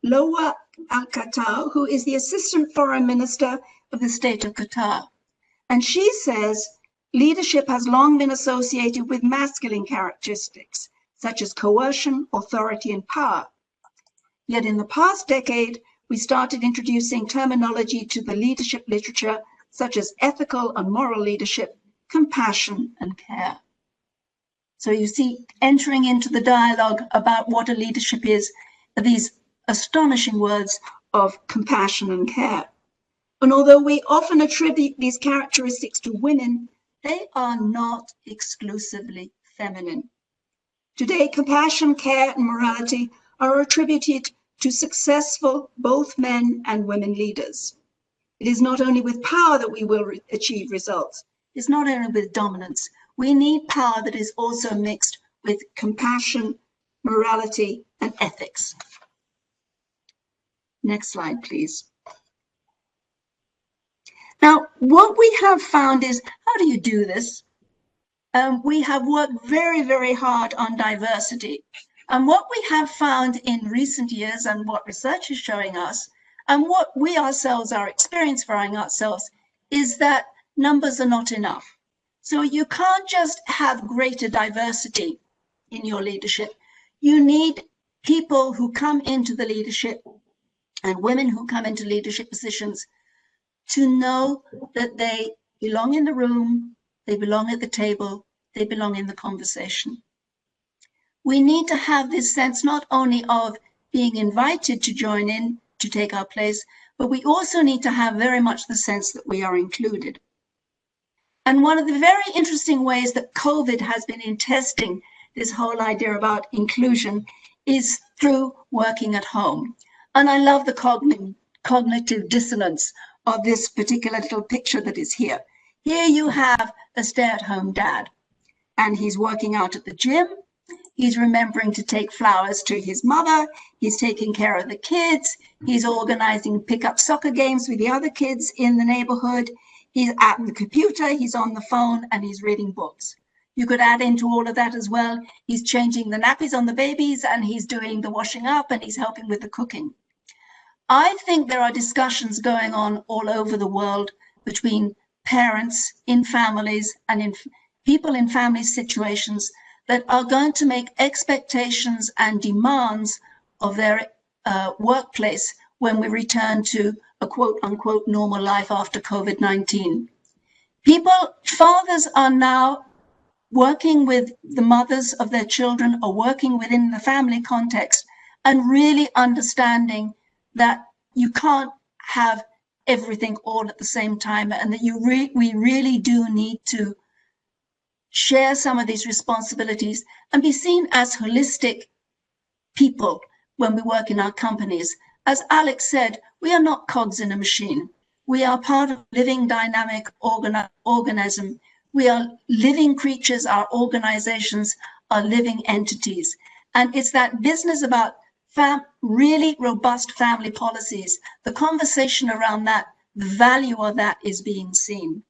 Lowa Al-Qatar, who is the Assistant Foreign Minister of the State of Qatar. And she says, leadership has long been associated with masculine characteristics, such as coercion, authority, and power. Yet in the past decade, we started introducing terminology to the leadership literature, such as ethical and moral leadership, compassion, and care. So you see, entering into the dialogue about what a leadership is, are these astonishing words of compassion and care. And although we often attribute these characteristics to women, they are not exclusively feminine. Today, compassion, care, and morality are attributed to successful both men and women leaders. It is not only with power that we will achieve results. It's not only with dominance. We need power that is also mixed with compassion, morality, and ethics. Next slide, please. Now, what we have found is, how do you do this? We have worked very, very hard on diversity. And what we have found in recent years and what research is showing us, and what we ourselves are experiencing ourselves, is that numbers are not enough. So you can't just have greater diversity in your leadership. You need people who come into the leadership and women who come into leadership positions to know that they belong in the room, they belong at the table, they belong in the conversation. We need to have this sense not only of being invited to join in, to take our place, but we also need to have very much the sense that we are included. And one of the very interesting ways that COVID has been in testing this whole idea about inclusion is through working at home. And I love the cognitive dissonance of this particular little picture that is here. Here you have a stay-at-home dad, and he's working out at the gym. He's remembering to take flowers to his mother. He's taking care of the kids. He's organizing pickup soccer games with the other kids in the neighborhood. He's at the computer, he's on the phone, and he's reading books. You could add into all of that as well. He's changing the nappies on the babies, and he's doing the washing up, and he's helping with the cooking. I think there are discussions going on all over the world between parents in families and in people in family situations that are going to make expectations and demands of their workplace when we return to a quote unquote normal life after COVID-19. Fathers are now working with the mothers of their children or working within the family context and really understanding that you can't have everything all at the same time, and that we really do need to share some of these responsibilities and be seen as holistic people when we work in our companies. As Alex said, we are not cogs in a machine. We are part of a living, dynamic organism. We are living creatures. Our organizations are living entities. And it's that business about really robust family policies. The conversation around that, the value of that is being seen.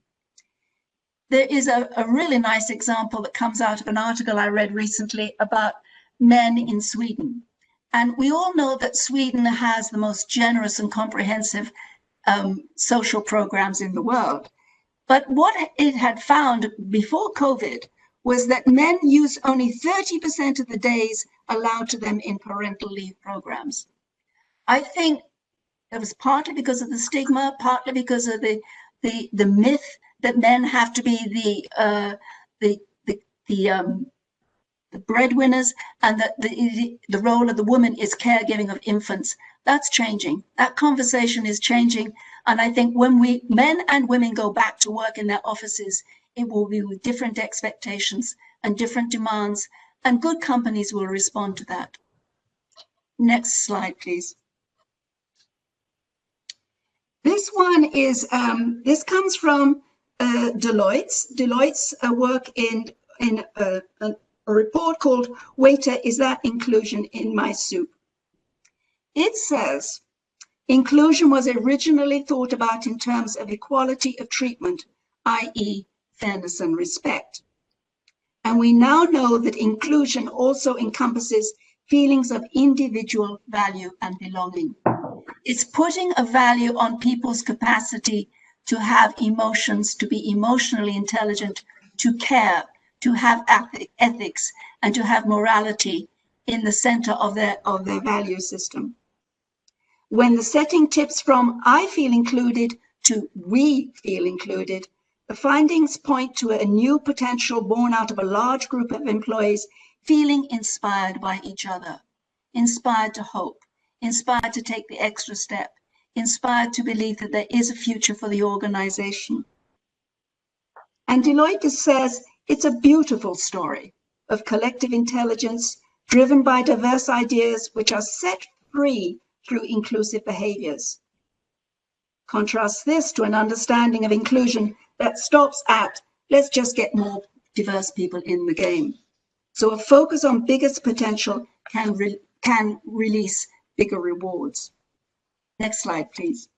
There is a really nice example that comes out of an article I read recently about men in Sweden. And we all know that Sweden has the most generous and comprehensive social programs in the world. But what it had found before COVID was that men use only 30% of the days allowed to them in parental leave programs. I think it was partly because of the stigma, partly because of the myth that men have to be the breadwinners, and that the role of the woman is caregiving of infants. That's changing. That conversation is changing. And I think when men and women go back to work in their offices, it will be with different expectations and different demands, and good companies will respond to that. Next slide, please. This one is, this comes from Deloitte's work in a report called Waiter, Is That Inclusion in My Soup? It says, inclusion was originally thought about in terms of equality of treatment, i.e. fairness and respect. And we now know that inclusion also encompasses feelings of individual value and belonging. It's putting a value on people's capacity to have emotions, to be emotionally intelligent, to care, to have ethics, and to have morality in the center of their value system. When the setting tips from I feel included to we feel included, the findings point to a new potential born out of a large group of employees feeling inspired by each other, inspired to hope, inspired to take the extra step, inspired to believe that there is a future for the organization. And Deloitte says it's a beautiful story of collective intelligence driven by diverse ideas which are set free through inclusive behaviors. Contrast this to an understanding of inclusion that stops at, let's just get more diverse people in the game. So a focus on biggest potential can release bigger rewards. Next slide, please.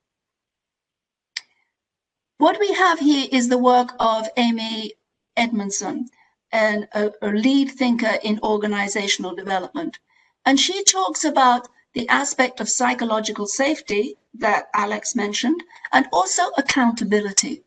What we have here is the work of Amy Edmondson, and a lead thinker in organizational development. And she talks about the aspect of psychological safety that Alex mentioned, and also accountability.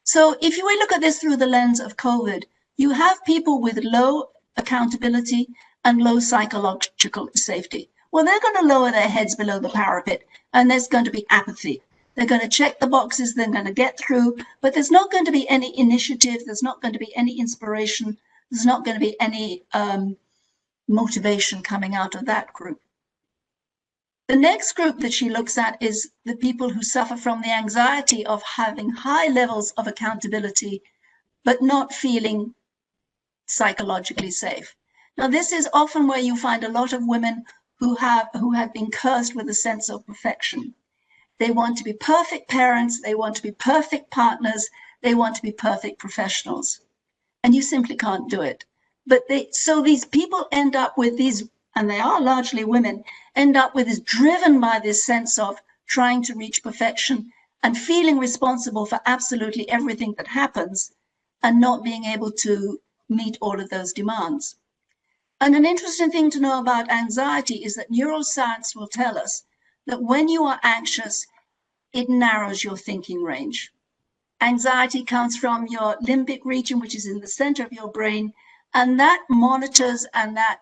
So if we look at this through the lens of COVID, you have people with low accountability and low psychological safety. Well, they're going to lower their heads below the parapet, and there's going to be apathy. They're going to check the boxes, they're going to get through, but there's not going to be any initiative, there's not going to be any inspiration, there's not going to be any motivation coming out of that group. The next group that she looks at is the people who suffer from the anxiety of having high levels of accountability, but not feeling psychologically safe. Now, this is often where you find a lot of women who have been cursed with a sense of perfection. They want to be perfect parents, they want to be perfect partners, they want to be perfect professionals. And you simply can't do it. So these people end up with these, and they are largely women, end up with this driven by this sense of trying to reach perfection and feeling responsible for absolutely everything that happens and not being able to meet all of those demands. And an interesting thing to know about anxiety is that neuroscience will tell us that when you are anxious, it narrows your thinking range. Anxiety comes from your limbic region, which is in the center of your brain, and that monitors and that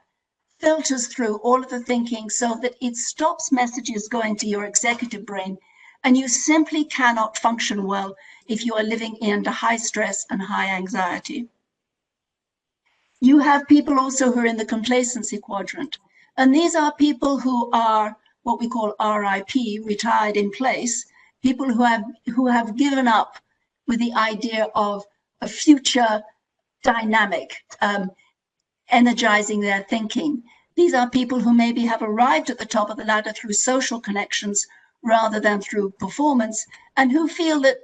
filters through all of the thinking so that it stops messages going to your executive brain, and you simply cannot function well if you are living under high stress and high anxiety. You have people also who are in the complacency quadrant, and these are people who are what we call RIP, retired in place, people who have given up with the idea of a future dynamic, energizing their thinking. These are people who maybe have arrived at the top of the ladder through social connections rather than through performance, and who feel that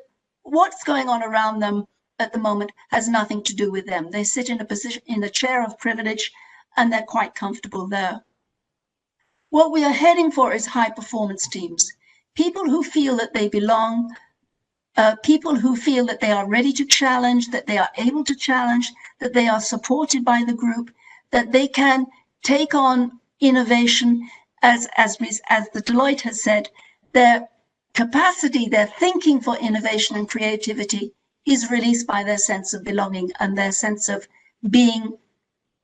what's going on around them at the moment has nothing to do with them. They sit in a position, in a chair of privilege, and they're quite comfortable there. What we are heading for is high performance teams, people who feel that they belong, people who feel that they are ready to challenge, that they are able to challenge, that they are supported by the group, that they can take on innovation, as the Deloitte has said, their capacity, their thinking for innovation and creativity is released by their sense of belonging and their sense of being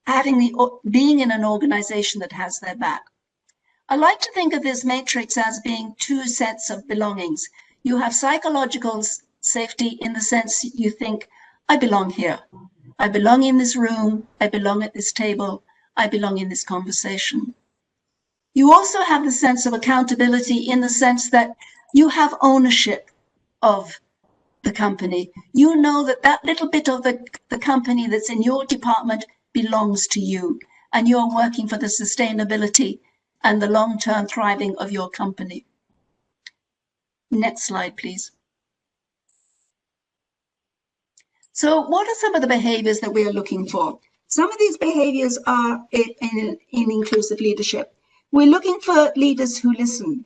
in an organization that has their back. I like to think of this matrix as being two sets of belongings. You have psychological safety in the sense you think, I belong here. I belong in this room. I belong at this table. I belong in this conversation. You also have the sense of accountability in the sense that you have ownership of the company. You know that that little bit of the company that's in your department belongs to you, and you are working for the sustainability and the long-term thriving of your company. Next slide, please. So what are some of the behaviors that we are looking for? Some of these behaviors are in inclusive leadership. We're looking for leaders who listen.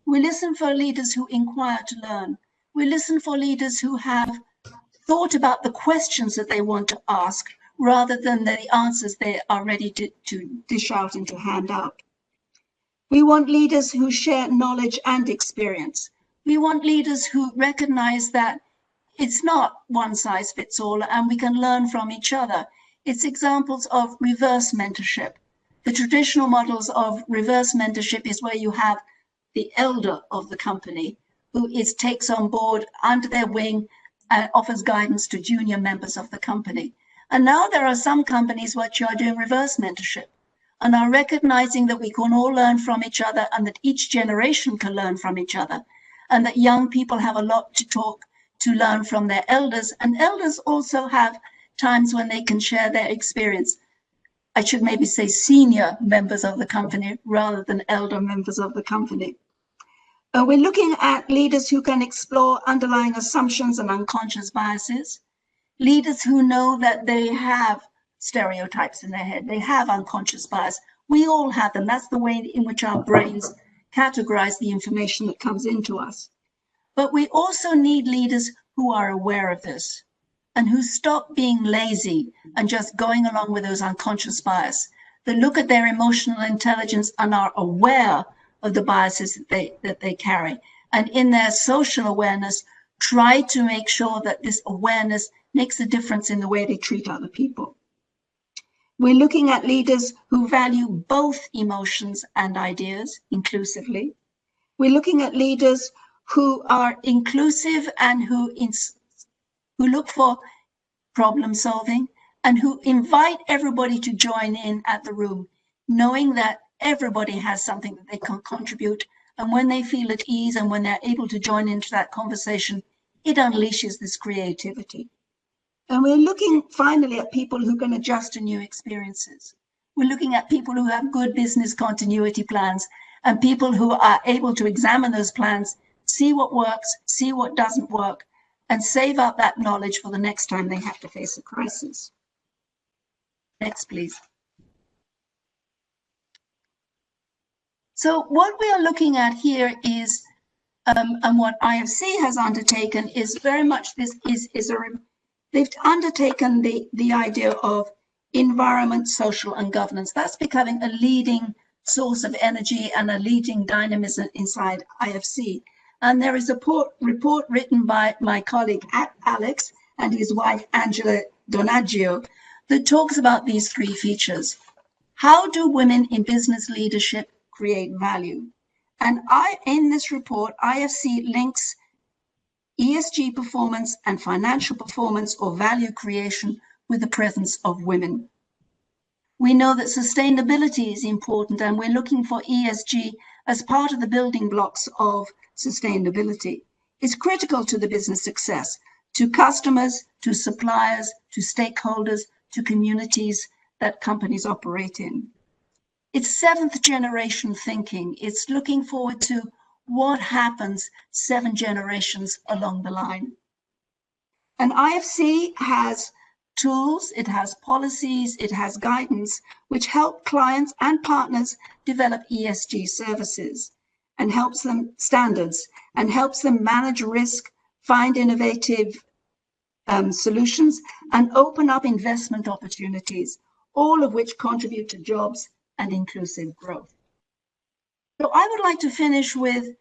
We listen for leaders who inquire to learn. We listen for leaders who have thought about the questions that they want to ask rather than the answers they are ready to dish out and to hand out. We want leaders who share knowledge and experience. We want leaders who recognize that it's not one size fits all and we can learn from each other. It's examples of reverse mentorship. The traditional models of reverse mentorship is where you have the elder of the company who takes on board under their wing and offers guidance to junior members of the company. And now there are some companies which are doing reverse mentorship and are recognizing that we can all learn from each other and that each generation can learn from each other, and that young people have a lot to learn from their elders, and elders also have times when they can share their experience. I should maybe say senior members of the company rather than elder members of the company. We're looking at leaders who can explore underlying assumptions and unconscious biases, leaders who know that they have stereotypes in their head, they have unconscious bias. We all have them. That's the way in which our brains categorize the information that comes into us. But we also need leaders who are aware of this and who stop being lazy and just going along with those unconscious bias, that look at their emotional intelligence and are aware of the biases that they carry. And in their social awareness, try to make sure that this awareness makes a difference in the way they treat other people. We're looking at leaders who value both emotions and ideas inclusively. We're looking at leaders who are inclusive and who look for problem solving and who invite everybody to join in at the room, knowing that everybody has something that they can contribute. And when they feel at ease and when they're able to join into that conversation, it unleashes this creativity. And we're looking finally at people who can adjust to new experiences. We're looking at people who have good business continuity plans and people who are able to examine those plans, see what works, see what doesn't work, and save up that knowledge for the next time they have to face a crisis. Next, please. So what we are looking at here is, and what IFC has undertaken is very much they've undertaken the idea of environment, social, and governance. That's becoming a leading source of energy and a leading dynamism inside IFC. And there is a report written by my colleague Alex and his wife Angela Donaggio that talks about these three features. How do women in business leadership create value? And in this report, IFC links ESG performance and financial performance or value creation with the presence of women. We know that sustainability is important, and we're looking for ESG as part of the building blocks of sustainability. It's critical to the business success, to customers, to suppliers, to stakeholders, to communities that companies operate in. It's seventh generation thinking. It's looking forward to what happens 7 generations along the line. And IFC has tools, it has policies, it has guidance, which help clients and partners develop ESG services and helps them standards and helps them manage risk, find innovative solutions, and open up investment opportunities, all of which contribute to jobs and inclusive growth. So I would like to finish with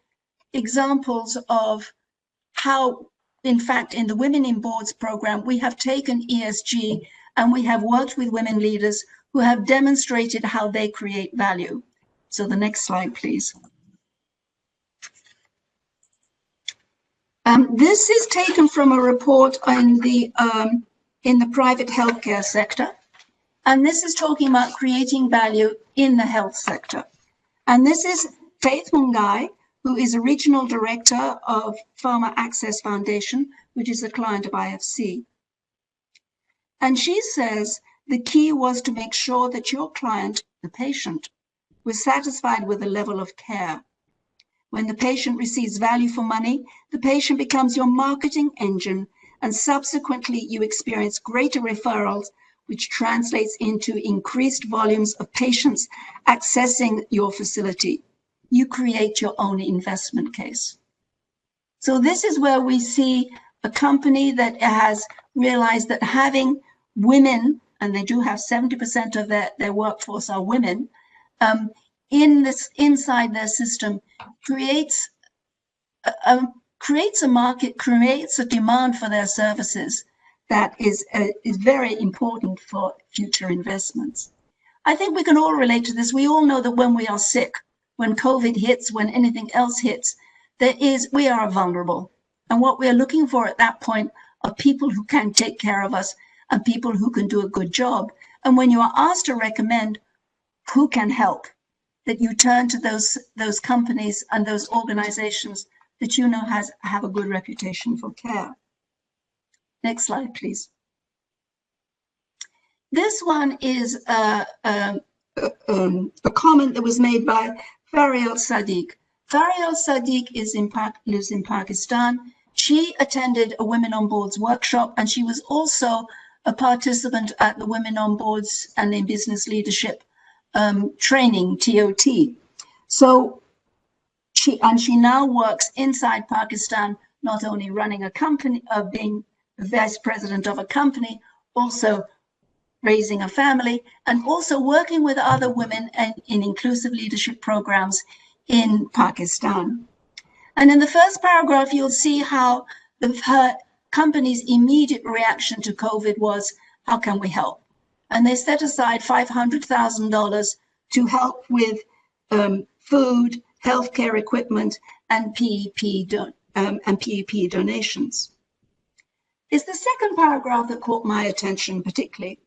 examples of how, in fact, in the Women in Boards program, we have taken ESG and we have worked with women leaders who have demonstrated how they create value. So the next slide, please. This is taken from a report in the private healthcare sector. And this is talking about creating value in the health sector. And this is Faith Mungai, who is a regional director of Pharma Access Foundation, which is a client of IFC. And she says the key was to make sure that your client, the patient, was satisfied with the level of care. When the patient receives value for money, the patient becomes your marketing engine, and subsequently you experience greater referrals, which translates into increased volumes of patients accessing your facility. You create your own investment case. So this is where we see a company that has realized that having women, and they do have 70% of their workforce are women, inside their system creates a market, creates a demand for their services that is very important for future investments. I think we can all relate to this. We all know that when we are sick, when COVID hits, when anything else hits, we are vulnerable. And what we are looking for at that point are people who can take care of us and people who can do a good job. And when you are asked to recommend who can help, that you turn to those companies and those organizations that you know have a good reputation for care. Next slide, please. This one is a comment that was made by Fariel Sadiq. Fariel Sadiq lives in Pakistan. She attended a Women on Boards workshop, and she was also a participant at the Women on Boards and in Business Leadership training, TOT. So she now works inside Pakistan, not only running a company, being vice president of a company, also raising a family, and also working with other women and in inclusive leadership programs in Pakistan. And in the first paragraph, you'll see how her company's immediate reaction to COVID was, how can we help? And they set aside $500,000 to help with food, healthcare equipment, and PEP donations. It's the second paragraph that caught my attention particularly.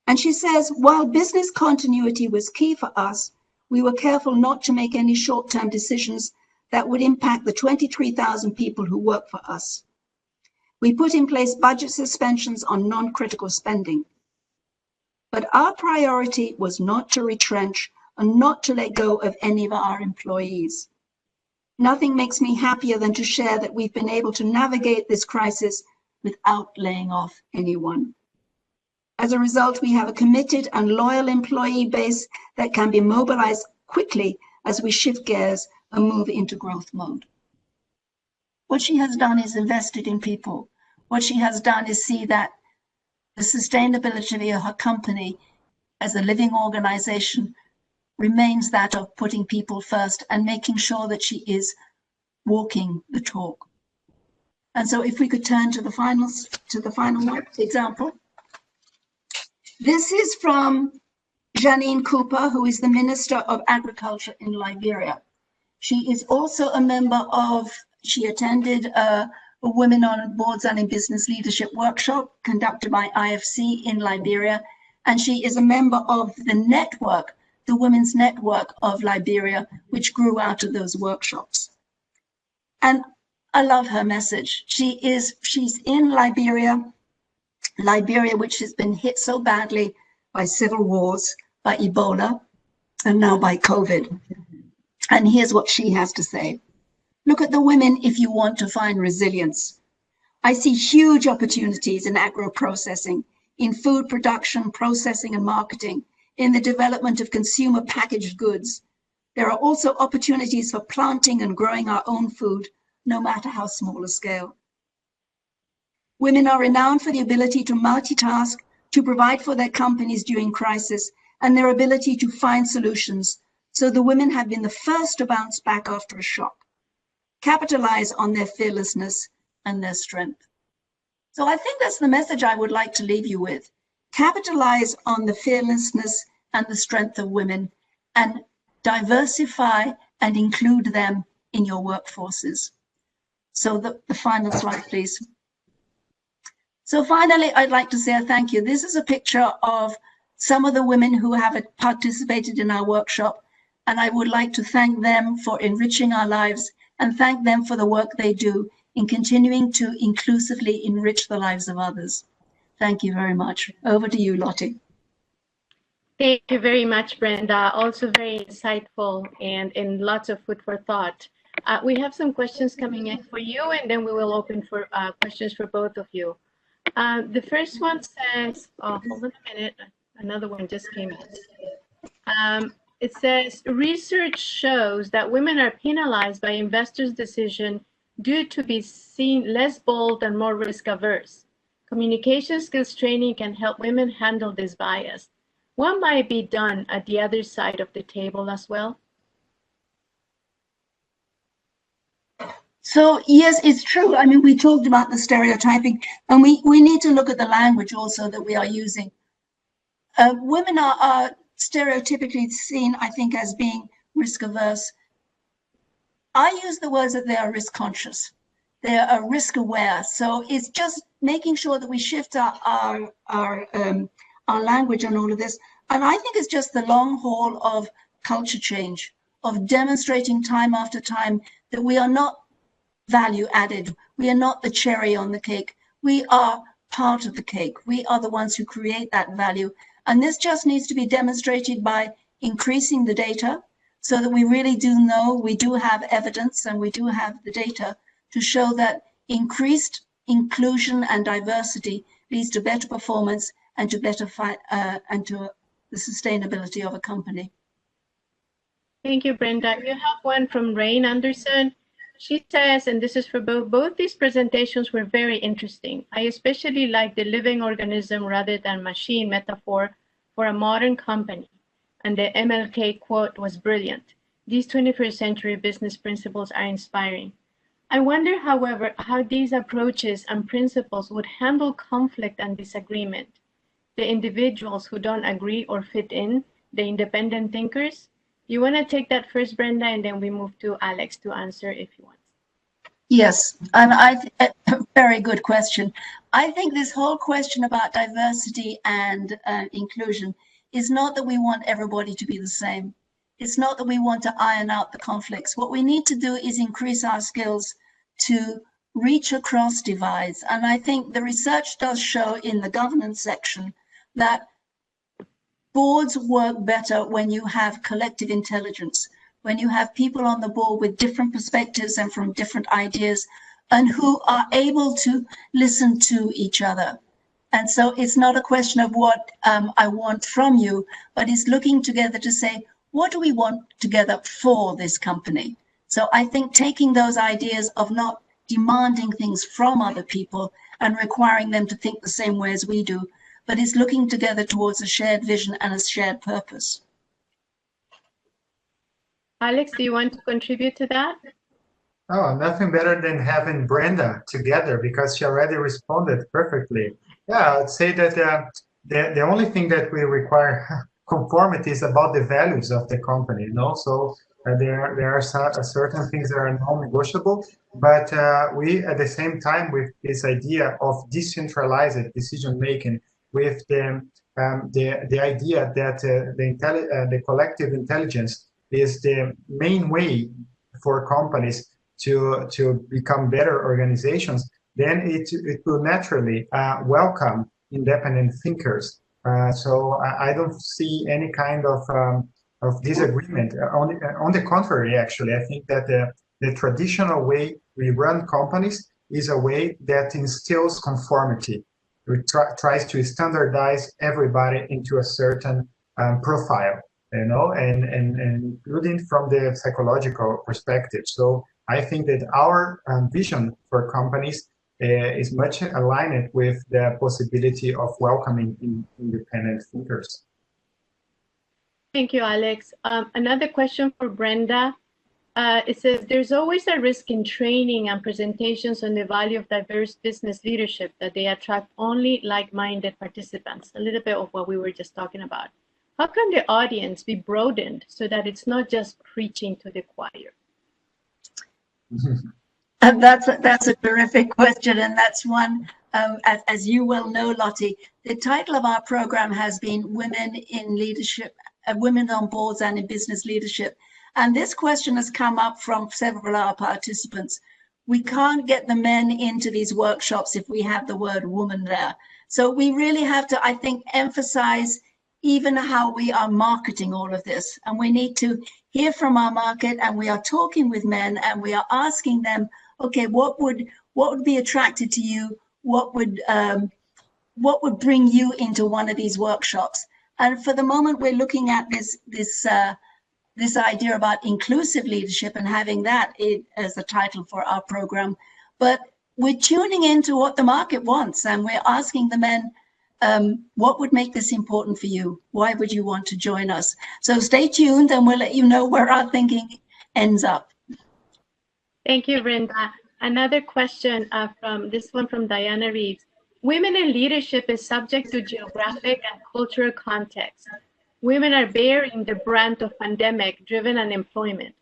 And she says, while business continuity was key for us, we were careful not to make any short-term decisions that would impact the 23,000 people who work for us. We put in place budget suspensions on non-critical spending. But our priority was not to retrench and not to let go of any of our employees. Nothing makes me happier than to share that we've been able to navigate this crisis without laying off anyone. As a result, we have a committed and loyal employee base that can be mobilized quickly as we shift gears and move into growth mode. What she has done is invested in people. What she has done is see that the sustainability of her company as a living organization remains that of putting people first and making sure that she is walking the talk. And so if we could turn to the final one, example. This is from Janine Cooper, who is the Minister of Agriculture in Liberia. She is also a member of, she attended a Women on Boards and in Business Leadership workshop conducted by IFC in Liberia. And she is a member of the network, the Women's Network of Liberia, which grew out of those workshops. And I love her message. She's in Liberia, which has been hit so badly by civil wars, by Ebola, and now by COVID. And here's what she has to say. Look at the women if you want to find resilience. I see huge opportunities in agro-processing, in food production, processing and marketing, in the development of consumer packaged goods. There are also opportunities for planting and growing our own food, no matter how small a scale. Women are renowned for the ability to multitask, to provide for their companies during crisis, and their ability to find solutions. So the women have been the first to bounce back after a shock. Capitalize on their fearlessness and their strength. So I think that's the message I would like to leave you with. Capitalize on the fearlessness and the strength of women, and diversify and include them in your workforces. So the final slide, please. So finally, I'd like to say a thank you. This is a picture of some of the women who have participated in our workshop, and I would like to thank them for enriching our lives and thank them for the work they do in continuing to inclusively enrich the lives of others. Thank you very much. Over to you, Lottie. Thank you very much, Brenda. Also very insightful and lots of food for thought. We have some questions coming in for you, and then we will open for questions for both of you. The first one says, oh, hold on a minute, another one just came in. It says, research shows that women are penalized by investors' decision due to be seen less bold and more risk averse. Communication skills training can help women handle this bias. What might be done at the other side of the table as well? So yes, it's true. I mean, we talked about the stereotyping, and we need to look at the language also that we are using. Women are stereotypically seen, I think, as being risk averse. I use the words that they are risk conscious. They are risk aware. So it's just making sure that we shift our language on all of this. And I think it's just the long haul of culture change, of demonstrating time after time that we are not value added. We are not the cherry on the cake. We are part of the cake. We are the ones who create that value. And this just needs to be demonstrated by increasing the data so that we really do know, we do have evidence and we do have the data to show that increased inclusion and diversity leads to better performance and to better and to the sustainability of a company. Thank you, Brenda. You have one from Rain Anderson. She says, and this is for both these presentations were very interesting. I especially like the living organism rather than machine metaphor for a modern company. And the MLK quote was brilliant. These 21st century business principles are inspiring. I wonder, however, how these approaches and principles would handle conflict and disagreement. The individuals who don't agree or fit in, the independent thinkers. You want to take that first, Brenda, and then we move to Alex to answer if you want. Yes, and a very good question. I think this whole question about diversity and inclusion is not that we want everybody to be the same. It's not that we want to iron out the conflicts. What we need to do is increase our skills to reach across divides. And I think the research does show in the governance section that boards work better when you have collective intelligence, when you have people on the board with different perspectives and from different ideas and who are able to listen to each other. And so it's not a question of what I want from you, but it's looking together to say, what do we want together for this company? So I think taking those ideas of not demanding things from other people and requiring them to think the same way as we do, but it's looking together towards a shared vision and a shared purpose. Alex, do you want to contribute to that? Oh, nothing better than having Brenda together because she already responded perfectly. Yeah, I'd say that the only thing that we require conformity is about the values of the company, you know. So there are certain things that are non-negotiable, but we at the same time with this idea of decentralized decision making, with the idea that the collective intelligence is the main way for companies to become better organizations, then it will naturally welcome independent thinkers. So I don't see any kind of disagreement. On the contrary, actually, I think that the traditional way we run companies is a way that instills conformity. It tries to standardize everybody into a certain profile, you know, and including from the psychological perspective. So I think that our vision for companies is much aligned with the possibility of welcoming independent thinkers. Thank you, Alex. Another question for Brenda. It says, there's always a risk in training and presentations on the value of diverse business leadership that they attract only like-minded participants, a little bit of what we were just talking about. How can the audience be broadened so that it's not just preaching to the choir? And that's a terrific question, and that's one, as you well know, Lottie, the title of our program has been Women in Leadership, Women on Boards and in Business Leadership. And this question has come up from several of our participants. We can't get the men into these workshops if we have the word woman there. So we really have to, I think, emphasize even how we are marketing all of this. And we need to hear from our market, and we are talking with men, and we are asking them, okay, what would be attracted to you? What would bring you into one of these workshops? And for the moment, we're looking at this idea about inclusive leadership and having that as the title for our program. But we're tuning into what the market wants, and we're asking the men, what would make this important for you? Why would you want to join us? So stay tuned, and we'll let you know where our thinking ends up. Thank you, Brenda. Another question from Diana Reeves. Women in leadership is subject to geographic and cultural context. Women are bearing the brunt of pandemic-driven unemployment,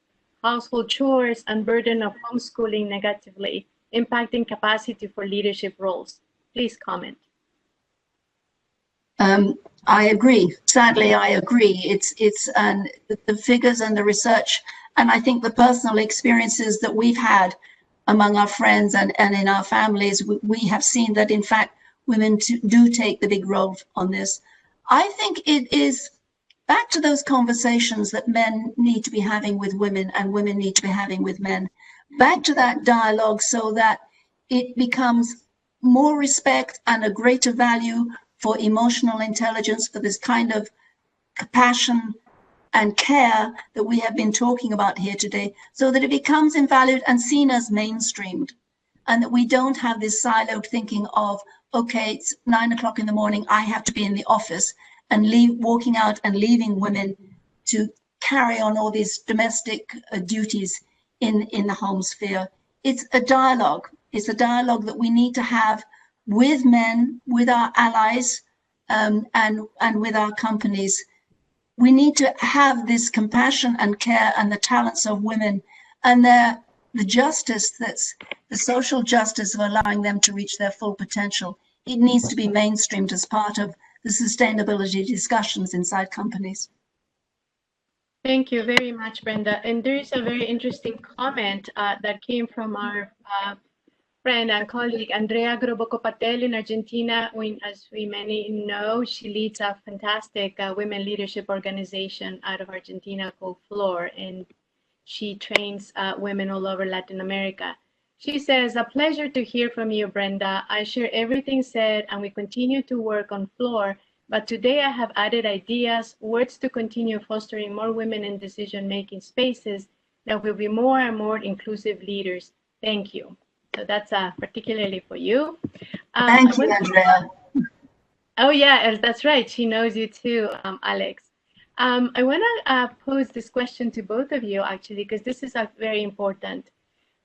household chores, and burden of homeschooling negatively, impacting capacity for leadership roles. Please comment. I agree. Sadly, I agree. It's the figures and the research, and I think the personal experiences that we've had among our friends and in our families, we have seen that, in fact, women do take the big role on this. I think it is back to those conversations that men need to be having with women and women need to be having with men. Back to that dialogue so that it becomes more respect and a greater value for emotional intelligence, for this kind of compassion and care that we have been talking about here today, so that it becomes invalued and seen as mainstreamed, and that we don't have this siloed thinking of, okay, it's 9 o'clock in the morning, I have to be in the office, and walking out and leaving women to carry on all these domestic duties in the home sphere. It's a dialogue. It's a dialogue that we need to have with men, with our allies, and with our companies. We need to have this compassion and care and the talents of women and the justice, that's the social justice of allowing them to reach their full potential. It needs to be mainstreamed as part of the sustainability discussions inside companies. Thank you very much, Brenda. And there is a very interesting comment that came from our friend and colleague, Andrea Groboco-Patel in Argentina. As we many know, she leads a fantastic women leadership organization out of Argentina called FLOR, and she trains women all over Latin America. She says, a pleasure to hear from you, Brenda. I share everything said, and we continue to work on FLOR, but today I have added ideas, words to continue fostering more women in decision-making spaces that will be more and more inclusive leaders. Thank you. So that's particularly for you. Thank you, Andrea. Oh yeah, that's right. She knows you too, Alex. I want to pose this question to both of you, actually, because this is very important.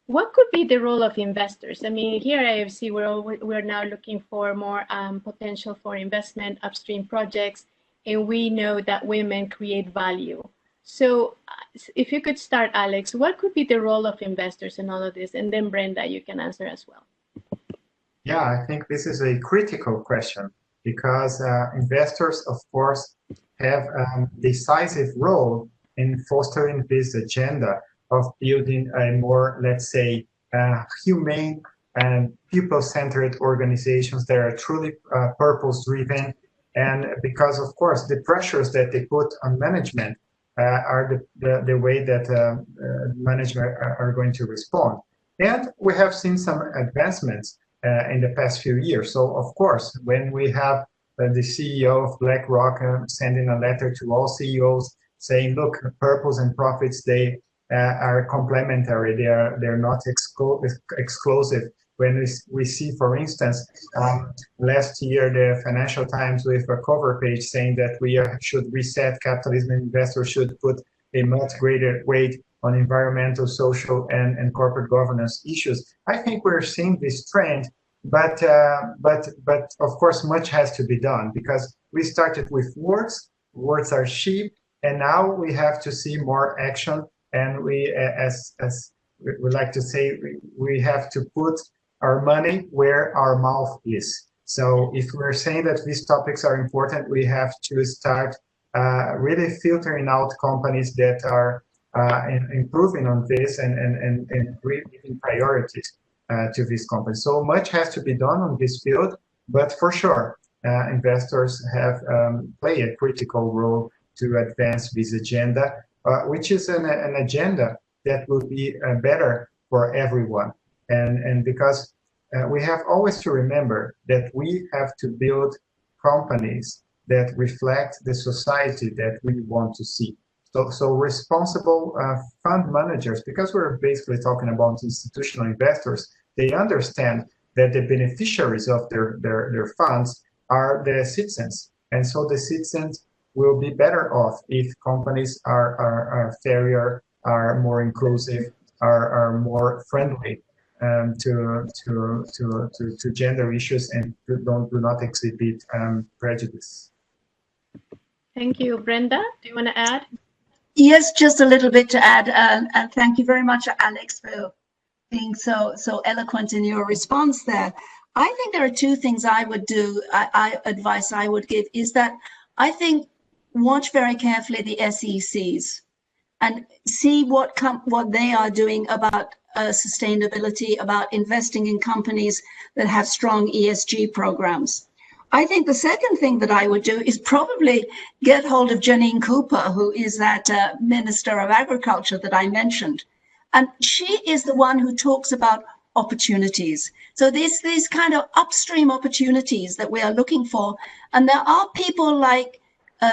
what could be the role of investors? I mean, here at IFC, we're now looking for more potential for investment upstream projects, and we know that women create value. So if you could start, Alex, what could be the role of investors in all of this? And then Brenda, you can answer as well. Yeah, I think this is a critical question because investors, of course, have a decisive role in fostering this agenda of building a more, let's say, humane and people-centered organizations that are truly purpose-driven. And because, of course, the pressures that they put on management are the way that management are going to respond. And we have seen some advancements in the past few years. So, of course, when we have the CEO of BlackRock sending a letter to all CEOs saying, look, purpose and profits, they are complementary. They're not exclusive. When we see, for instance, last year, the Financial Times with a cover page saying that we should reset capitalism and investors should put a much greater weight on environmental, social, and corporate governance issues. I think we're seeing this trend, but of course, much has to be done because we started with words. Words are cheap, and now we have to see more action. And we, as we like to say, we have to put our money where our mouth is. So if we're saying that these topics are important, we have to start really filtering out companies that are improving on this and giving priorities to these companies. So much has to be done on this field, but for sure, investors have play a critical role to advance this agenda, which is an agenda that will be better for everyone. And because we have always to remember that we have to build companies that reflect the society that we want to see. So responsible fund managers, because we're basically talking about institutional investors, they understand that the beneficiaries of their funds are the citizens. And so the citizens will be better off if companies are fairer, are more inclusive, are more friendly to gender issues and do not exhibit prejudice. Thank you. Brenda, do you want to add? Yes, just a little bit to add, and thank you very much, Alex, for being so eloquent in your response there. I think there are two things I would do, advice I would give, is that I think watch very carefully the SECs and see what they are doing about sustainability, about investing in companies that have strong ESG programs. I think the second thing that I would do is probably get hold of Janine Cooper, who is that Minister of Agriculture that I mentioned. And she is the one who talks about opportunities. So these kind of upstream opportunities that we are looking for. And there are people like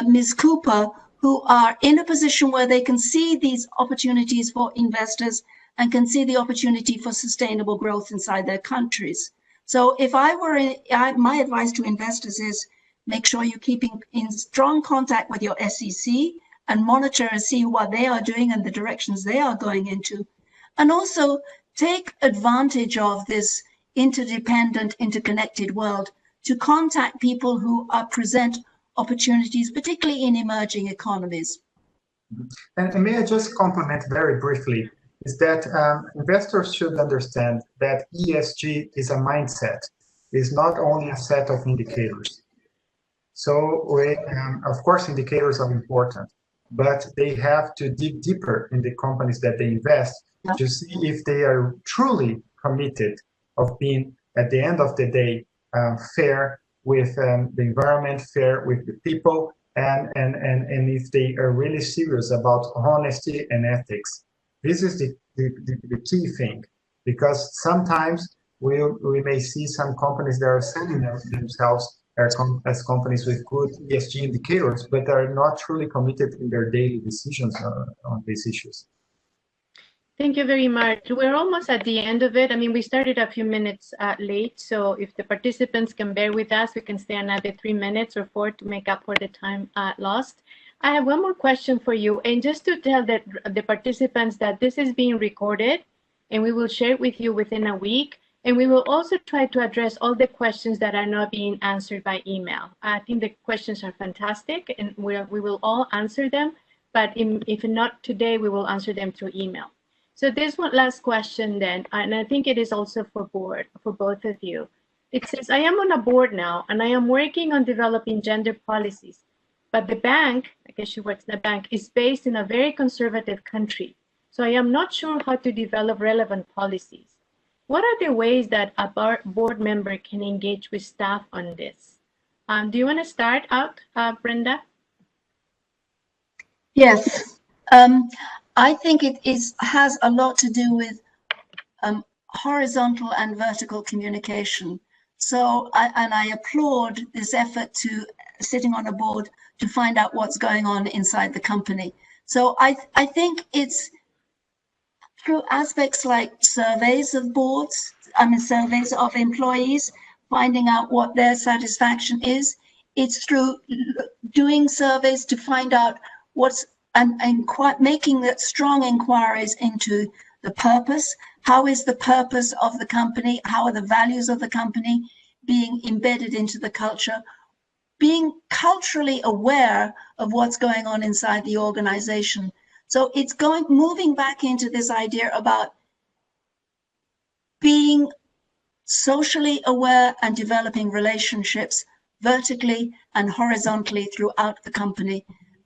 Ms. Cooper who are in a position where they can see these opportunities for investors and can see the opportunity for sustainable growth inside their countries. So if I were, my advice to investors is make sure you're keeping in strong contact with your SEC and monitor and see what they are doing and the directions they are going into. And also take advantage of this interdependent, interconnected world to contact people who present opportunities, particularly in emerging economies. And may I just comment very briefly, is that investors should understand that ESG is a mindset. It's not only a set of indicators. So, of course, indicators are important, but they have to dig deeper in the companies that they invest to see if they are truly committed of being, at the end of the day, fair with the environment, fair with the people, and if they are really serious about honesty and ethics. This is the key thing, because sometimes we may see some companies that are selling themselves as companies with good ESG indicators, but are not truly committed in their daily decisions on these issues. Thank you very much. We're almost at the end of it. I mean, we started a few minutes late, so if the participants can bear with us, we can stay another 3 minutes or 4 to make up for the time lost. I have one more question for you, and just to tell the participants that this is being recorded, and we will share it with you within a week. And we will also try to address all the questions that are not being answered by email. I think the questions are fantastic, and we will all answer them. But if not today, we will answer them through email. So this one last question then, and I think it is also for both of you. It says, I am on a board now, and I am working on developing gender policies. But the bank, I guess she works in the bank, is based in a very conservative country. So I am not sure how to develop relevant policies. What are the ways that a board member can engage with staff on this? Do you want to start out, Brenda? Yes, I think it has a lot to do with horizontal and vertical communication. So, I applaud this effort to sitting on a board to find out what's going on inside the company. So I think it's through aspects like surveys of boards, surveys of employees, finding out what their satisfaction is. It's through doing surveys to find out what's, and making that strong inquiries into the purpose. How is the purpose of the company? How are the values of the company being embedded into the culture? Being culturally aware of what's going on inside the organization. So it's moving back into this idea about being socially aware and developing relationships vertically and horizontally throughout the company,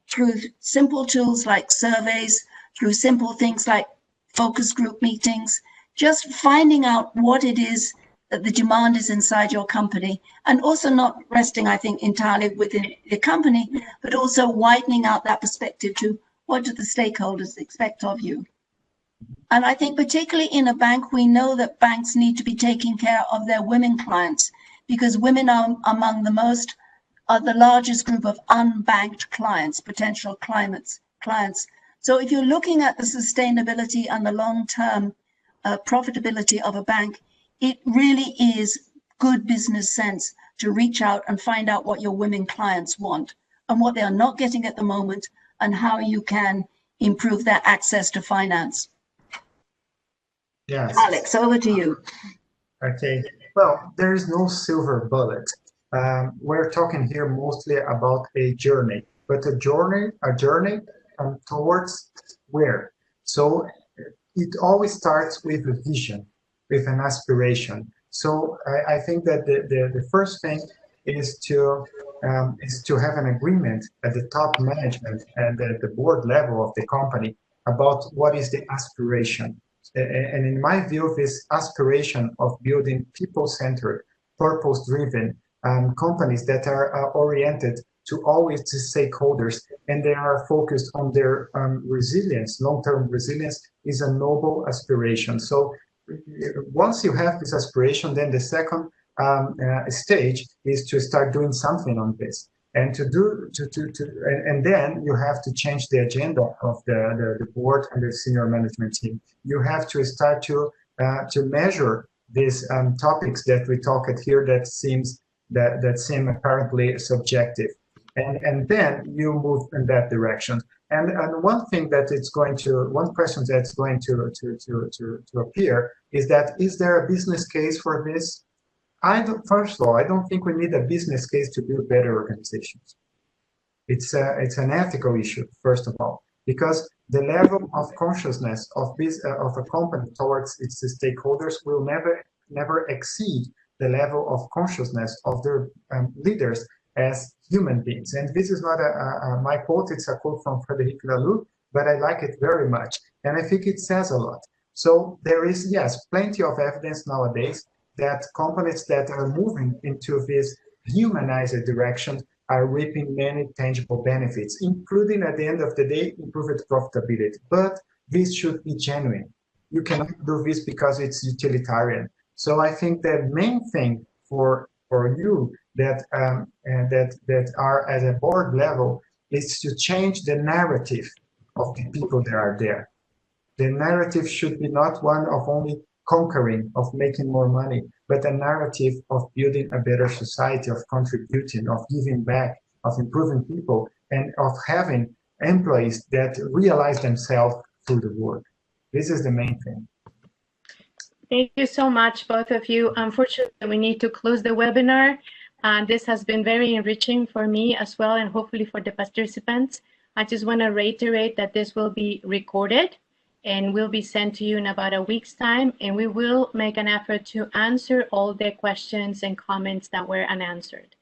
through simple tools like surveys, through simple things like focus group meetings, just finding out what it is that the demand is inside your company, and also not resting, I think, entirely within the company, but also widening out that perspective to what do the stakeholders expect of you. And I think particularly in a bank, we know that banks need to be taking care of their women clients, because women are among the largest group of unbanked clients, potential clients. So if you're looking at the sustainability and the long-term profitability of a bank, it really is good business sense to reach out and find out what your women clients want and what they are not getting at the moment, and how you can improve their access to finance. Yes. Alex, over to you. Okay. Well, there is no silver bullet. We're talking here mostly about a journey, but a journey towards where? So it always starts with a vision, with an aspiration. So I think that the first thing is to have an agreement at the top management and at the board level of the company about what is the aspiration. And in my view, this aspiration of building people-centered, purpose-driven companies that are oriented to always the stakeholders, and they are focused on their resilience, long-term resilience, is a noble aspiration. So once you have this aspiration, then the second stage is to start doing something on this. And and then you have to change the agenda of the board and the senior management team. You have to start to measure these topics that we talked here that seem apparently subjective, and then you move in that direction. And one question that's going to appear is that, is there a business case for this? First of all, I don't think we need a business case to build better organizations. It's an ethical issue, first of all, because the level of consciousness of a company towards its stakeholders will never exceed the level of consciousness of their leaders as human beings. And this is not my quote, it's a quote from Frederic Laloux, but I like it very much. And I think it says a lot. So there is, yes, plenty of evidence nowadays that companies that are moving into this humanized direction are reaping many tangible benefits, including at the end of the day, improved profitability. But this should be genuine. You cannot do this because it's utilitarian. So I think the main thing for you that are at a board level is to change the narrative of the people that are there. The narrative should be not one of only conquering, of making more money, but a narrative of building a better society, of contributing, of giving back, of improving people, and of having employees that realize themselves through the work. This is the main thing. Thank you so much, both of you. Unfortunately, we need to close the webinar. This has been very enriching for me as well, and hopefully for the participants. I just want to reiterate that this will be recorded and will be sent to you in about a week's time, and we will make an effort to answer all the questions and comments that were unanswered.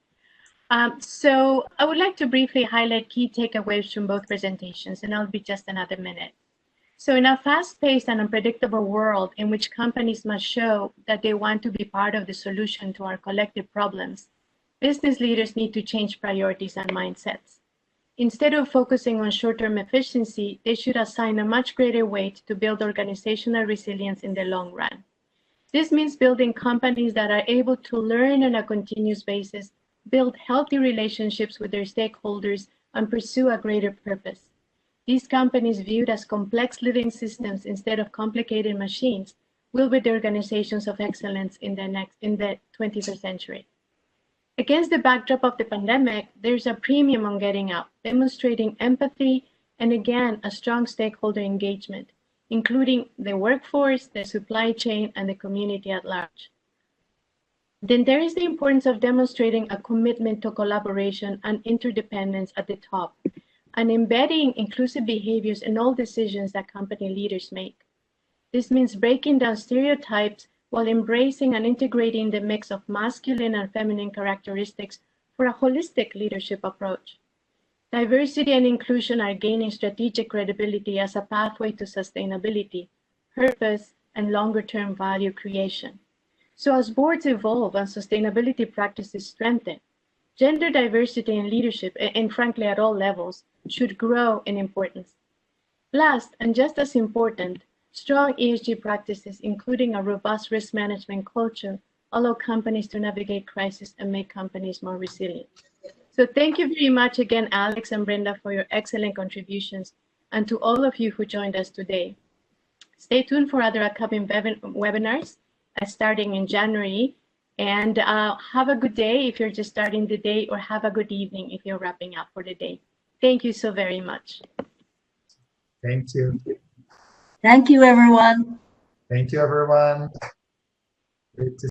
So I would like to briefly highlight key takeaways from both presentations, and I'll be just another minute. So in a fast-paced and unpredictable world in which companies must show that they want to be part of the solution to our collective problems, business leaders need to change priorities and mindsets. Instead of focusing on short-term efficiency, they should assign a much greater weight to build organizational resilience in the long run. This means building companies that are able to learn on a continuous basis, build healthy relationships with their stakeholders, and pursue a greater purpose. These companies, viewed as complex living systems instead of complicated machines, will be the organizations of excellence in the 21st century. Against the backdrop of the pandemic, there's a premium on getting up, demonstrating empathy, and again, a strong stakeholder engagement, including the workforce, the supply chain, and the community at large. Then there is the importance of demonstrating a commitment to collaboration and interdependence at the top, and embedding inclusive behaviors in all decisions that company leaders make. This means breaking down stereotypes while embracing and integrating the mix of masculine and feminine characteristics for a holistic leadership approach. Diversity and inclusion are gaining strategic credibility as a pathway to sustainability, purpose, and longer-term value creation. So as boards evolve and sustainability practices strengthen, gender diversity in leadership, and frankly at all levels, should grow in importance. Last, and just as important, strong ESG practices, including a robust risk management culture, allow companies to navigate crisis and make companies more resilient. So thank you very much again, Alex and Brenda, for your excellent contributions, and to all of you who joined us today. Stay tuned for other upcoming webinars starting in January, and have a good day if you're just starting the day, or have a good evening if you're wrapping up for the day. Thank you so very much. Thank you. Thank you, everyone. Thank you, everyone. Great to